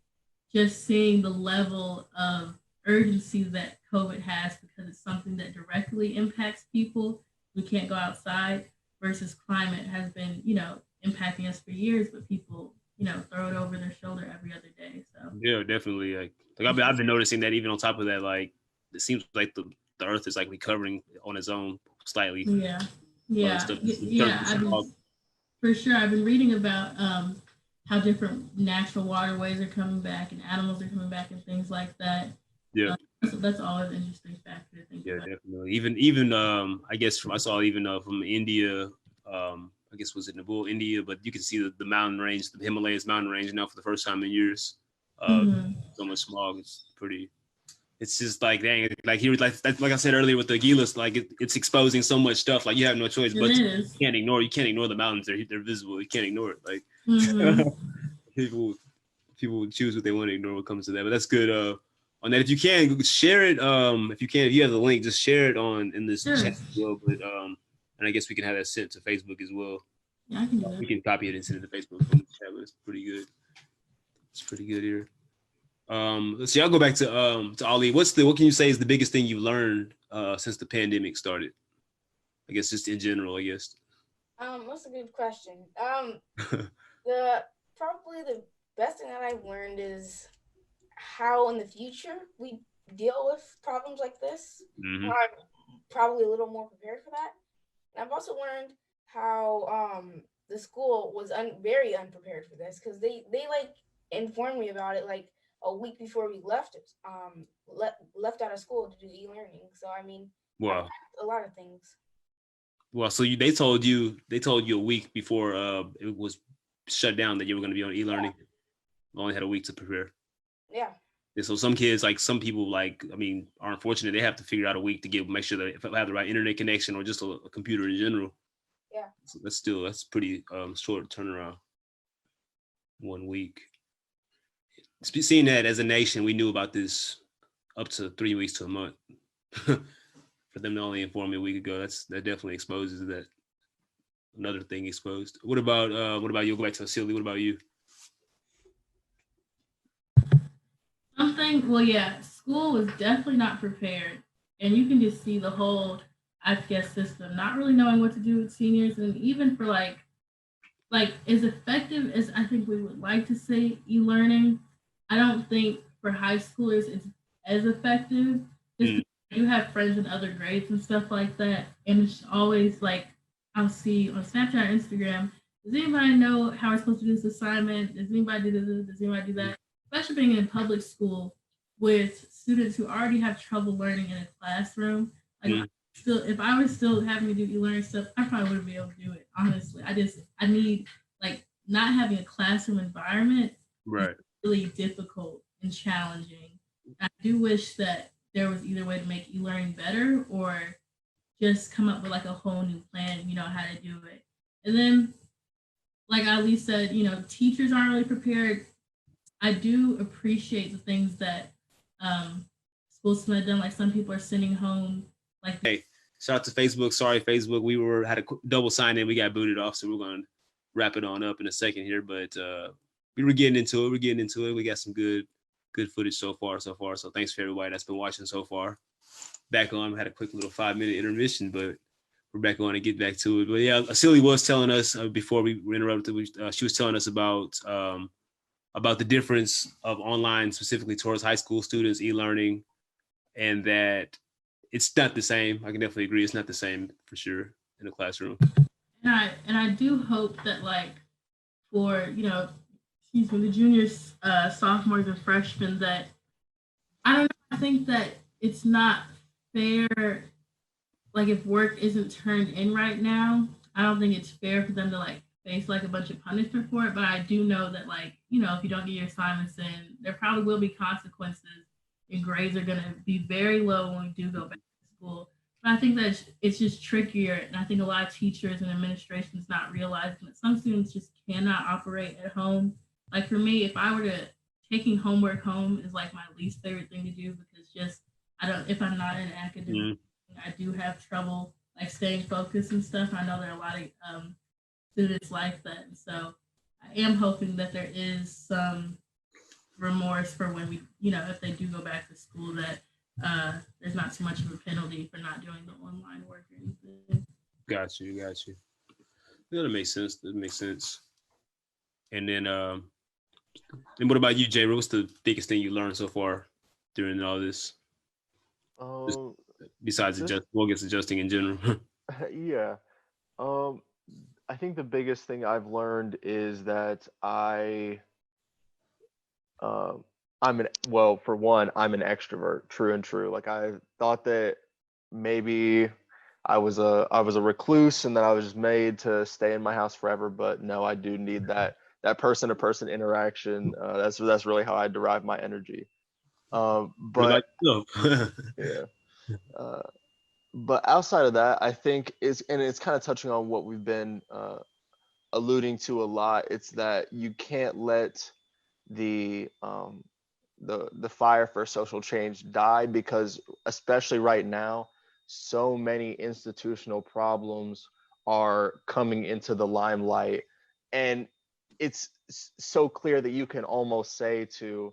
Speaker 3: just seeing the level of urgency that COVID has because it's something that directly impacts people. We can't go outside versus climate has been, impacting us for years, but people, throw it over their shoulder every other day. So
Speaker 1: yeah, definitely. Like I've been noticing that even on top of that, like it seems like the earth is like recovering on its own slightly.
Speaker 3: Yeah. For sure. I've been reading about how different natural waterways are coming back and animals are coming back and things like that.
Speaker 1: Yeah.
Speaker 3: So that's always an interesting factor to think
Speaker 1: Yeah,
Speaker 3: about.
Speaker 1: definitely. Even I guess I saw even from India, I guess was it Nepal, India, but you can see the mountain range, the Himalayas mountain range now for the first time in years. So much smog. It's pretty. It's just like dang, like here, like I said earlier with the Gilas, like it's exposing so much stuff. Like you have no choice, but you can't ignore. You can't ignore the mountains. They're visible. You can't ignore it. Like people would choose what they want to ignore when it comes to that. But that's good. On that, if you can share it, if you have the link, just share it in this chat as well. But and I guess we can have that sent to Facebook as well.
Speaker 3: Yeah, I can do that.
Speaker 1: We can copy it and send it to Facebook from the chat. But it's pretty good. It's pretty good here. Let's see. I'll go back to Ali. What can you say is the biggest thing you've learned since the pandemic started? I guess just in general. I guess.
Speaker 2: That's a good question. Probably the best thing that I've learned is how in the future we deal with problems like this.
Speaker 1: Mm-hmm.
Speaker 2: I'm probably a little more prepared for that. And I've also learned how the school was very unprepared for this because they like informed me about it like a week before we left left out of school to do e-learning. So I mean,
Speaker 1: wow,
Speaker 2: a lot of things.
Speaker 1: Well, so they told you a week before it was shut down that you were going to be on e-learning. Yeah. Only had a week to prepare.
Speaker 2: Yeah.
Speaker 1: And so some kids, like some people, are unfortunate. They have to figure out a week to make sure that if they have the right internet connection or just a computer in general.
Speaker 2: Yeah.
Speaker 1: So that's pretty short turnaround. 1 week. Seeing that as a nation, we knew about this up to 3 weeks to a month. For them to only inform me a week ago, that definitely exposes that. Another thing exposed. What about you? Go back to Silly. What about you?
Speaker 3: Well, yeah, school was definitely not prepared, and you can just see the whole IPS system not really knowing what to do with seniors, and even for like as effective as I think we would like to say e-learning, I don't think for high schoolers it's as effective. Just you have friends in other grades and stuff like that, and it's always like I'll see on Snapchat or Instagram. Does anybody know how we're supposed to do this assignment? Does anybody do this? Does anybody do that? Especially being in public school with students who already have trouble learning in a classroom. Like if I was still having to do e-learning stuff, I probably wouldn't be able to do it. Honestly, I need like not having a classroom environment.
Speaker 1: Right.
Speaker 3: Really difficult and challenging. I do wish that there was either way to make e-learning better or just come up with like a whole new plan, how to do it. And then, like Ali said, teachers aren't really prepared. I do appreciate the things that schools have done. Like some people are sending home. Like,
Speaker 1: hey, shout out to Facebook. Sorry, Facebook. We had a double sign in. We got booted off, so we're going to wrap it on up in a second here. But we were getting into it. We got some good footage so far. So thanks for everybody that's been watching so far. Back on. We had a quick little 5-minute intermission, but we're back on and get back to it. But yeah, Silly was telling us before we were interrupted. She was telling us about the difference of online, specifically towards high school students, e-learning, and that it's not the same. I can definitely agree. It's not the same for sure in the classroom.
Speaker 3: And I do hope that for the juniors, sophomores, and freshmen that I don't know. I think that it's not fair. Like if work isn't turned in right now, I don't think it's fair for them to face a bunch of punishment for it. But I do know that if you don't get your assignments in, there probably will be consequences. Your grades are gonna be very low when we do go back to school. But I think that it's just trickier, and I think a lot of teachers and administrations not realizing that some students just cannot operate at home. Like for me, if I were to taking homework home is my least favorite thing to do because if I'm not in academic, I do have trouble staying focused and stuff. I know there are a lot of students like that, and so I am hoping that there is some remorse for when we, if they do go back to school, that there's not too much of a penalty for not doing the online work or anything.
Speaker 1: Got you. That makes sense. And then, and what about you, Jay? What's the biggest thing you learned so far during all this? Besides adjusting in general.
Speaker 4: Yeah. I think the biggest thing I've learned is that um, for one, I'm an extrovert, true and true. Like I thought that maybe I was a recluse and that I was just made to stay in my house forever, but no, I do need that person to person interaction. That's really how I derive my energy. But yeah. Uh, but outside of that, I think it's kind of touching on what we've been alluding to a lot. It's that you can't let the um, the fire for social change die, because especially right now, so many institutional problems are coming into the limelight, and it's so clear that you can almost say to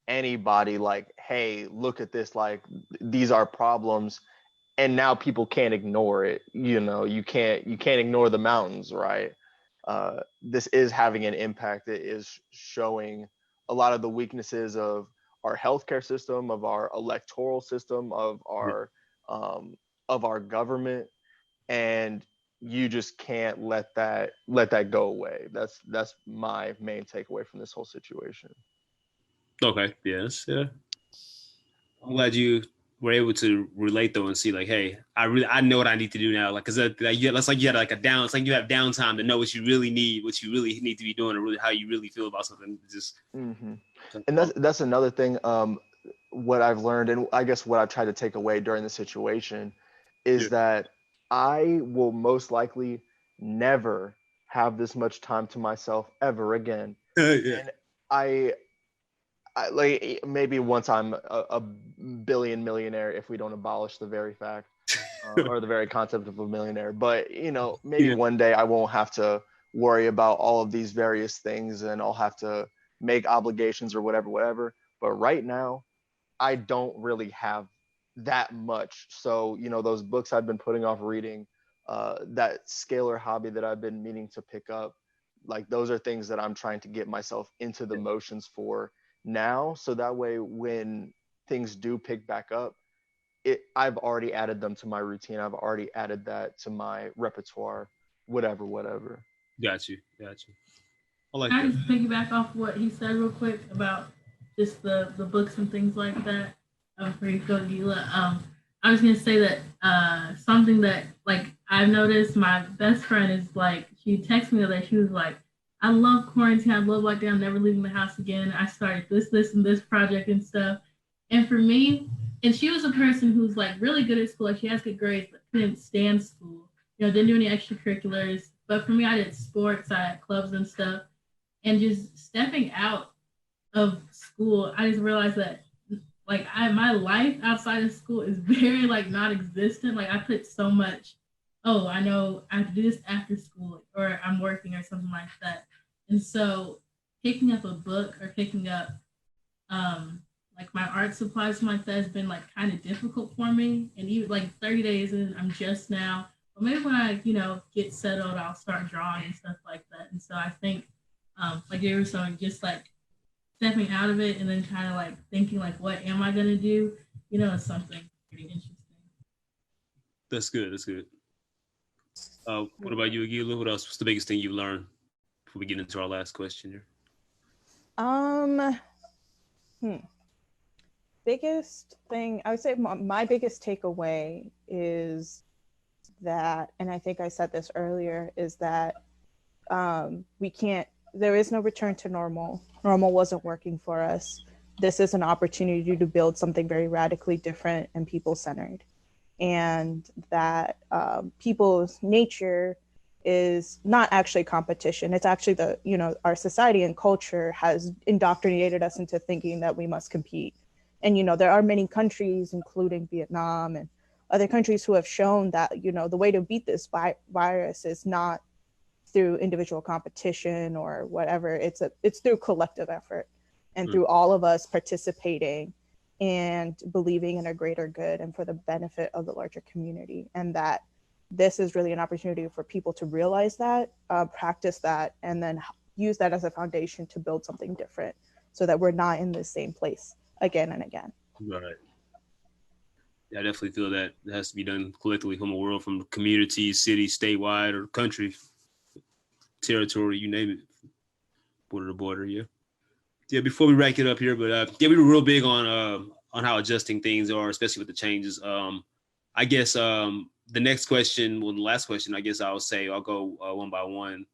Speaker 4: anybody like, hey, look at this, like these are problems, and now people can't ignore it. You can't ignore the mountains, right? This is having an impact. It is showing a lot of the weaknesses of our healthcare system, of our electoral system, um, of our government, and you just can't let that go away. That's my main takeaway from this whole situation.
Speaker 1: Okay. Yes. Yeah. I'm glad you were able to relate though and see like, hey, I know what I need to do now. Like, cause that's like you had like it's like you have downtime to know what you really need, what you really need to be doing, or really how you really feel about something. Just
Speaker 4: And that's another thing. What I've learned, and I guess what I've tried to take away during the situation, is that I will most likely never have this much time to myself ever again.
Speaker 1: yeah.
Speaker 4: And I, I like maybe once I'm a billion millionaire, if we don't abolish the very fact or the very concept of a millionaire. But maybe
Speaker 1: Yeah.
Speaker 4: one day I won't have to worry about all of these various things, and I'll have to make obligations or whatever, whatever. But right now, I don't really have that much. So, those books I've been putting off reading, that scalar hobby that I've been meaning to pick up, like those are things that I'm trying to get myself into the motions for now. So that way, when things do pick back up, I've already added them to my routine. I've already added that to my repertoire, whatever, whatever.
Speaker 1: Got you. I like
Speaker 3: I
Speaker 1: that.
Speaker 3: just piggyback off what he said real quick about just the books and things like that. Before you go, Gila. I was gonna say that something that like I've noticed. My best friend is like, she texted me that she was like, I love quarantine. I love lockdown. I'm never leaving the house again. I started this, and this project and stuff. And for me, and she was a person who's like really good at school. Like she has good grades, but couldn't stand school. Didn't do any extracurriculars. But for me, I did sports. I had clubs and stuff. And just stepping out of school, I just realized that like my life outside of school is very like non-existent. Like I put so much, oh, I know I have to do this after school or I'm working or something like that. And so picking up a book or picking up like my art supplies, something like that has been like kind of difficult for me. And even like 30 days in, I'm just now. But maybe when I, get settled, I'll start drawing and stuff like that. And so I think like you were saying, just like stepping out of it and then kind of like thinking like, what am I gonna do? It's something pretty interesting.
Speaker 1: That's good. What about you, Agila? What else? What's the biggest thing you learned before we get into our last question here?
Speaker 5: Biggest thing, I would say my biggest takeaway is that, and I think I said this earlier, is that there is no return to normal. Normal wasn't working for us. This is an opportunity to build something very radically different and people-centered. And that people's nature is not actually competition. It's actually our society and culture has indoctrinated us into thinking that we must compete. And, there are many countries, including Vietnam and other countries, who have shown that, the way to beat this virus is not through individual competition or whatever. It's through collective effort and through all of us participating and believing in a greater good and for the benefit of the larger community. And that this is really an opportunity for people to realize that, practice that, and then use that as a foundation to build something different so that we're not in the same place again and again.
Speaker 1: Right. Yeah, I definitely feel that it has to be done collectively from a world, from communities, cities, statewide, or country. territory, you name it, border to border. Yeah. Yeah. Before we rack it up here, but yeah, we were real big on how adjusting things are, especially with the changes. I guess the next question, well, the last question, I guess I'll say I'll go one by one.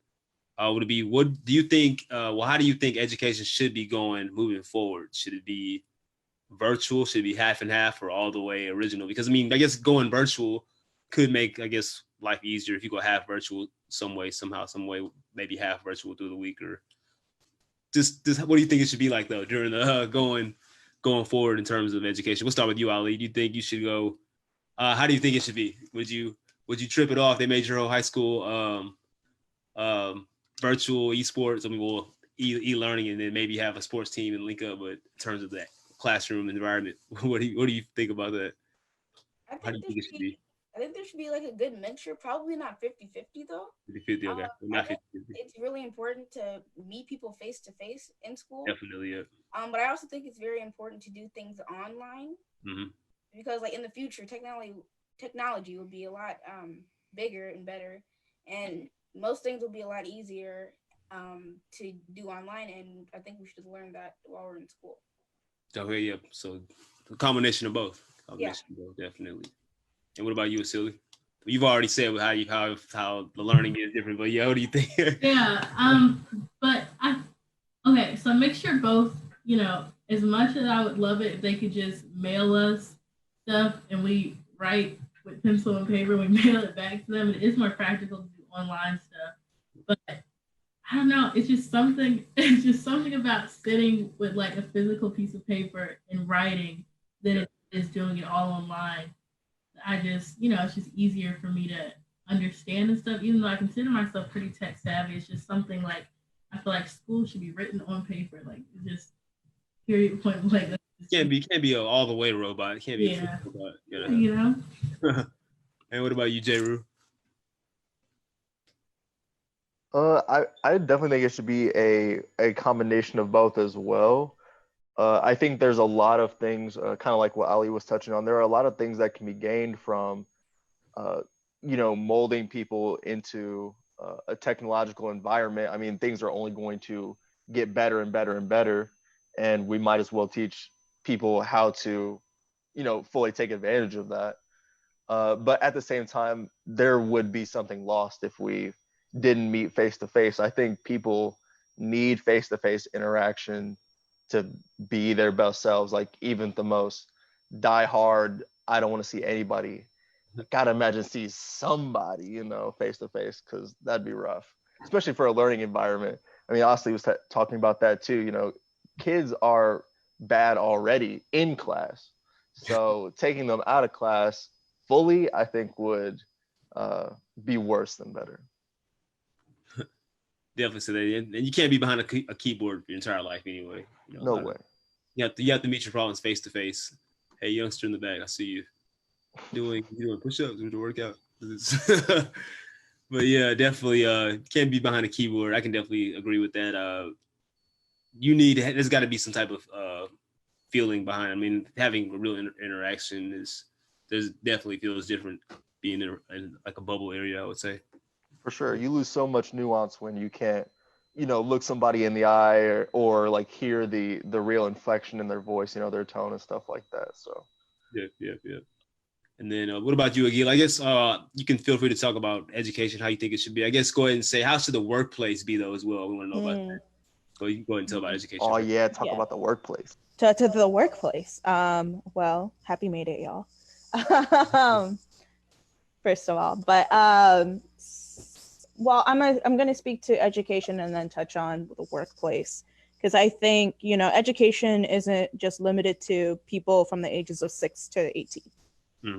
Speaker 1: Would it be, what do you think? How do you think education should be going moving forward? Should it be virtual? Should it be half and half, or all the way original? Because I mean, I guess going virtual could make, I guess, life easier if you go half virtual some way, somehow, some way, maybe half virtual through the week, or just what do you think it should be like though during the going forward in terms of education? We'll start with you, Ali. Do you think you should go? How do you think it should be? Would you trip it off? They made your whole high school virtual esports. I mean, well, e-learning, and then maybe have a sports team and link up. But in terms of that classroom environment, what do you think about that? How do you think it should be?
Speaker 2: I think there should be like a good mixture. Probably not 50-50 though.
Speaker 1: 50-50, okay. Not 50-50.
Speaker 2: It's really important to meet people face to face in school.
Speaker 1: Definitely, yeah.
Speaker 2: But I also think it's very important to do things online.
Speaker 1: Mm-hmm.
Speaker 2: Because like in the future, technology will be a lot bigger and better, and most things will be a lot easier to do online. And I think we should learn that while we're in school.
Speaker 1: Okay, yeah. So a combination of both. Definitely. And what about you, Silly? You've already said how the learning is different, but yeah, what do you think?
Speaker 3: Yeah. But okay, so mixture both. You know, as much as I would love it if they could just mail us stuff and we write with pencil and paper, we mail it back to them. It is more practical to do online stuff, but I don't know. It's just something about sitting with like a physical piece of paper and writing than it is doing it all online. I just, it's just easier for me to understand and stuff, even though I consider myself pretty tech savvy. It's just something like, I feel like school should be written on paper, like just period, point blank.
Speaker 1: Can't be all the way robot. It can't be a robot, And what about you, J. Rue?
Speaker 4: I definitely think it should be a combination of both as well. I think there's a lot of things, kind of like what Ali was touching on. There are a lot of things that can be gained from, molding people into a technological environment. I mean, things are only going to get better and better and better, and we might as well teach people how to, fully take advantage of that. But at the same time, there would be something lost if we didn't meet face to face. I think people need face to face interaction to be their best selves. Like even the most die hard, I don't want to see anybody. I gotta imagine see somebody, face to face, because that'd be rough, especially for a learning environment. I mean, Ashley was talking about that too. Kids are bad already in class, so taking them out of class fully, I think would be worse than better.
Speaker 1: Definitely say that, and you can't be behind a keyboard your entire life anyway.
Speaker 4: No way.
Speaker 1: You have to meet your problems face to face. Hey, youngster in the back, I see you doing push-ups, doing the workout. But yeah, definitely can't be behind a keyboard. I can definitely agree with that. There's got to be some type of feeling behind. I mean, having a real interaction definitely feels different being in like a bubble area, I would say.
Speaker 4: For sure. You lose so much nuance when you can't, look somebody in the eye or like hear the real inflection in their voice, their tone and stuff like that. So.
Speaker 1: Yeah. And then what about you, Agil? I guess you can feel free to talk about education, how you think it should be. I guess go ahead and say, how should the workplace be though as well? We want to know about that. So you can go ahead and tell about education.
Speaker 4: Oh yeah, talk about the workplace.
Speaker 5: To the workplace. Well, happy May Day, y'all. First of all, but well, I'm going to speak to education and then touch on the workplace, because I think education isn't just limited to people from the ages of 6 to 18,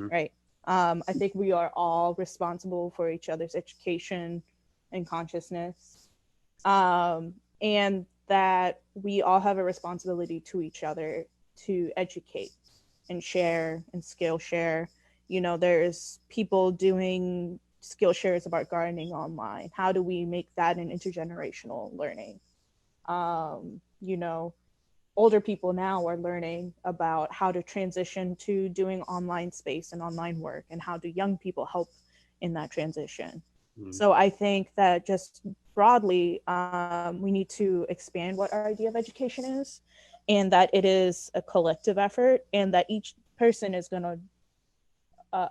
Speaker 5: right? I think we are all responsible for each other's education and consciousness, and that we all have a responsibility to each other to educate and share and skill share. There's people doing skill shares about gardening online. How do we make that an intergenerational learning? Older people now are learning about how to transition to doing online space and online work, and how do young people help in that transition. So I think that just broadly, we need to expand what our idea of education is, and that it is a collective effort, and that each person is going to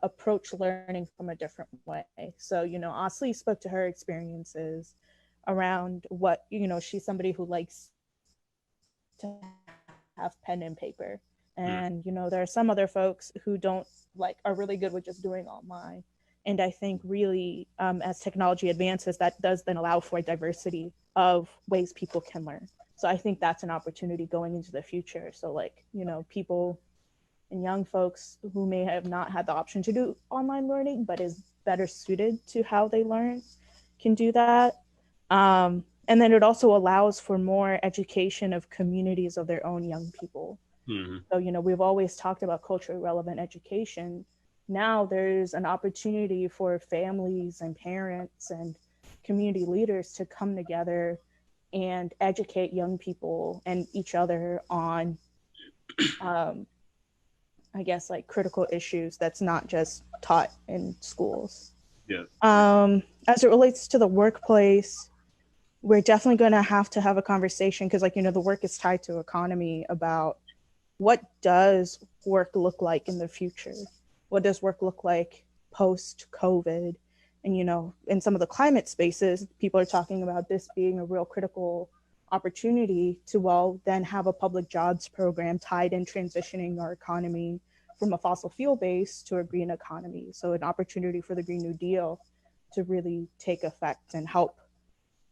Speaker 5: approach learning from a different way. So, Asli spoke to her experiences around what, she's somebody who likes to have pen and paper. And, there are some other folks who don't are really good with just doing online. And I think really, as technology advances, that does then allow for a diversity of ways people can learn. So I think that's an opportunity going into the future. So people and young folks who may have not had the option to do online learning, but is better suited to how they learn, can do that. And then it also allows for more education of communities of their own young people. So, we've always talked about culturally relevant education. Now there's an opportunity for families and parents and community leaders to come together and educate young people and each other on, I guess, critical issues that's not just taught in schools.
Speaker 1: Yeah.
Speaker 5: As it relates to the workplace, we're definitely going to have a conversation because, the work is tied to economy about what does work look like in the future? What does work look like post-COVID? And, in some of the climate spaces, people are talking about this being a real critical opportunity to, then have a public jobs program tied in transitioning our economy from a fossil fuel base to a green economy. So an opportunity for the Green New Deal to really take effect and help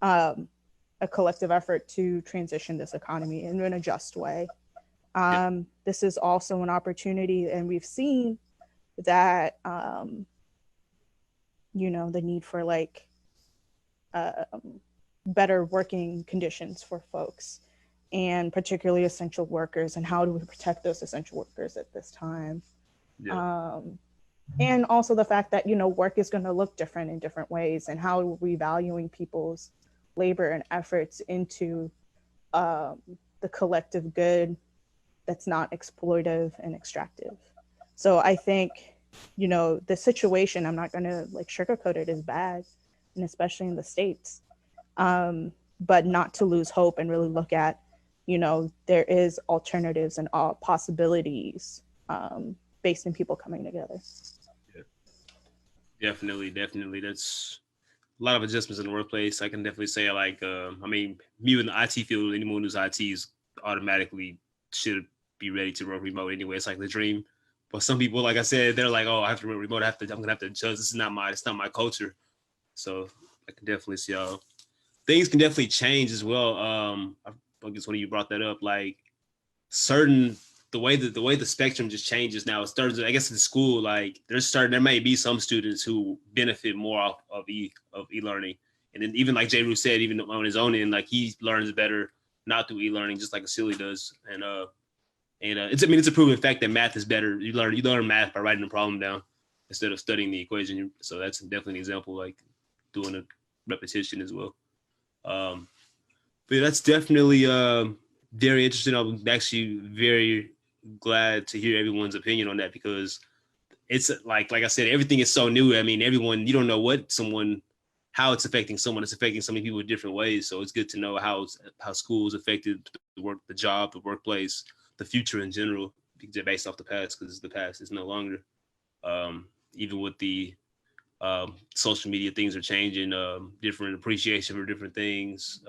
Speaker 5: a collective effort to transition this economy in a just way. This is also an opportunity, and we've seen that, the need for better working conditions for folks, and particularly essential workers, and how do we protect those essential workers at this time? Yeah. And also the fact that, work is going to look different in different ways, and how are we valuing people's labor and efforts into the collective good that's not exploitive and extractive. So I think, the situation, I'm not going to sugarcoat it, is bad, and especially in the States, but not to lose hope and really look at, there is alternatives and possibilities based in people coming together.
Speaker 1: Yeah. Definitely. That's a lot of adjustments in the workplace. I can definitely say me in the IT field, anyone who's IT is automatically should be ready to work remote anyway. It's like the dream. But some people, like I said, they're like, oh, I have to work remote. I'm gonna have to adjust. It's not my culture. So I can definitely see how things can definitely change as well. I guess when you brought that up, like the way the spectrum just changes now. It starts, I guess, in school. Like there may be some students who benefit more of e-learning, and then even like J-Ru said, even on his own end, like he learns better not through e-learning, just like Asili does. And it's a proven fact that math is better. You learn math by writing the problem down instead of studying the equation. So that's definitely an example, like doing a repetition as well. But that's definitely very interesting. I'm actually very glad to hear everyone's opinion on that, because it's like I said, everything is so new. I mean, you don't know how it's affecting someone. It's affecting so many people in different ways. So it's good to know how schools affected the job, the workplace, the future in general, based off the past, because the past is no longer. Even with the social media, things are changing. Different appreciation for different things.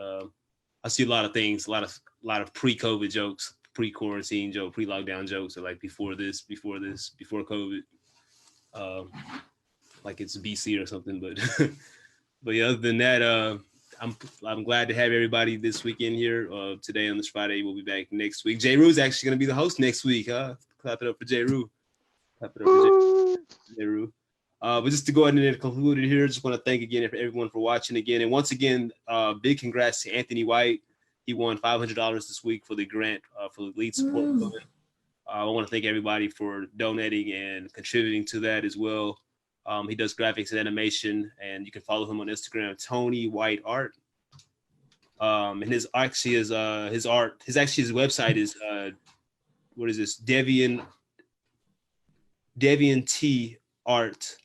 Speaker 1: I see a lot of things, a lot of pre-COVID jokes, pre-quarantine jokes, pre-lockdown jokes, are like before COVID, like it's BC or something. But but yeah, other than that, I'm glad to have everybody this weekend here. Today on this Friday, we'll be back next week. J-Ru's actually gonna be the host next week, huh? Clap it up for J-Ru. Clap it up for J-Ru. But just to go ahead and conclude it here, just want to thank again everyone for watching again. And once again, big congrats to Anthony White. He won $500 this week for the grant for the lead support. I want to thank everybody for donating and contributing to that as well. He does graphics and animation, and you can follow him on Instagram, Tony White Art. And his website is what is this? DeviantArt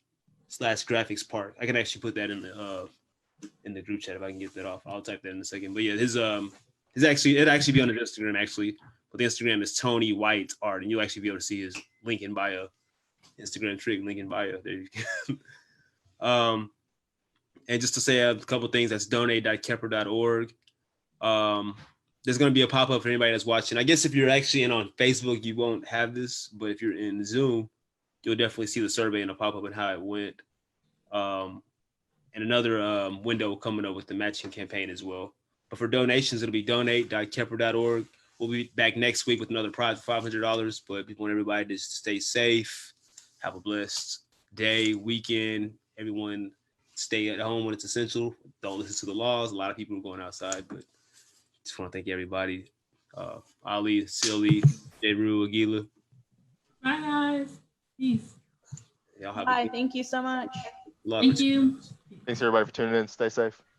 Speaker 1: graphics part. I can actually put that in the group chat if I can get that off. I'll type that in a second. But yeah, his actually it'll actually be on his Instagram actually. But the Instagram is Tony White Art, and you'll actually be able to see his link in bio. Instagram trick link in bio. There you go. And just to say a couple things, that's donate.kheprw.org. There's going to be a pop-up for anybody that's watching. I guess if you're actually in on Facebook, you won't have this, but if you're in Zoom, you'll definitely see the survey and a pop-up and how it went. And another window coming up with the matching campaign as well. But for donations, it'll be donate.kheprw.org. We'll be back next week with another prize of $500, but we want everybody to stay safe, have a blessed day, weekend. Everyone stay at home when it's essential. Don't listen to the laws. A lot of people are going outside, but just want to thank everybody. Ali, Silly, Kheprw, Agila.
Speaker 3: Bye, guys. Peace.
Speaker 5: Bye. Thank you so much.
Speaker 3: Thank you.
Speaker 4: Thanks, everybody, for tuning in. Stay safe.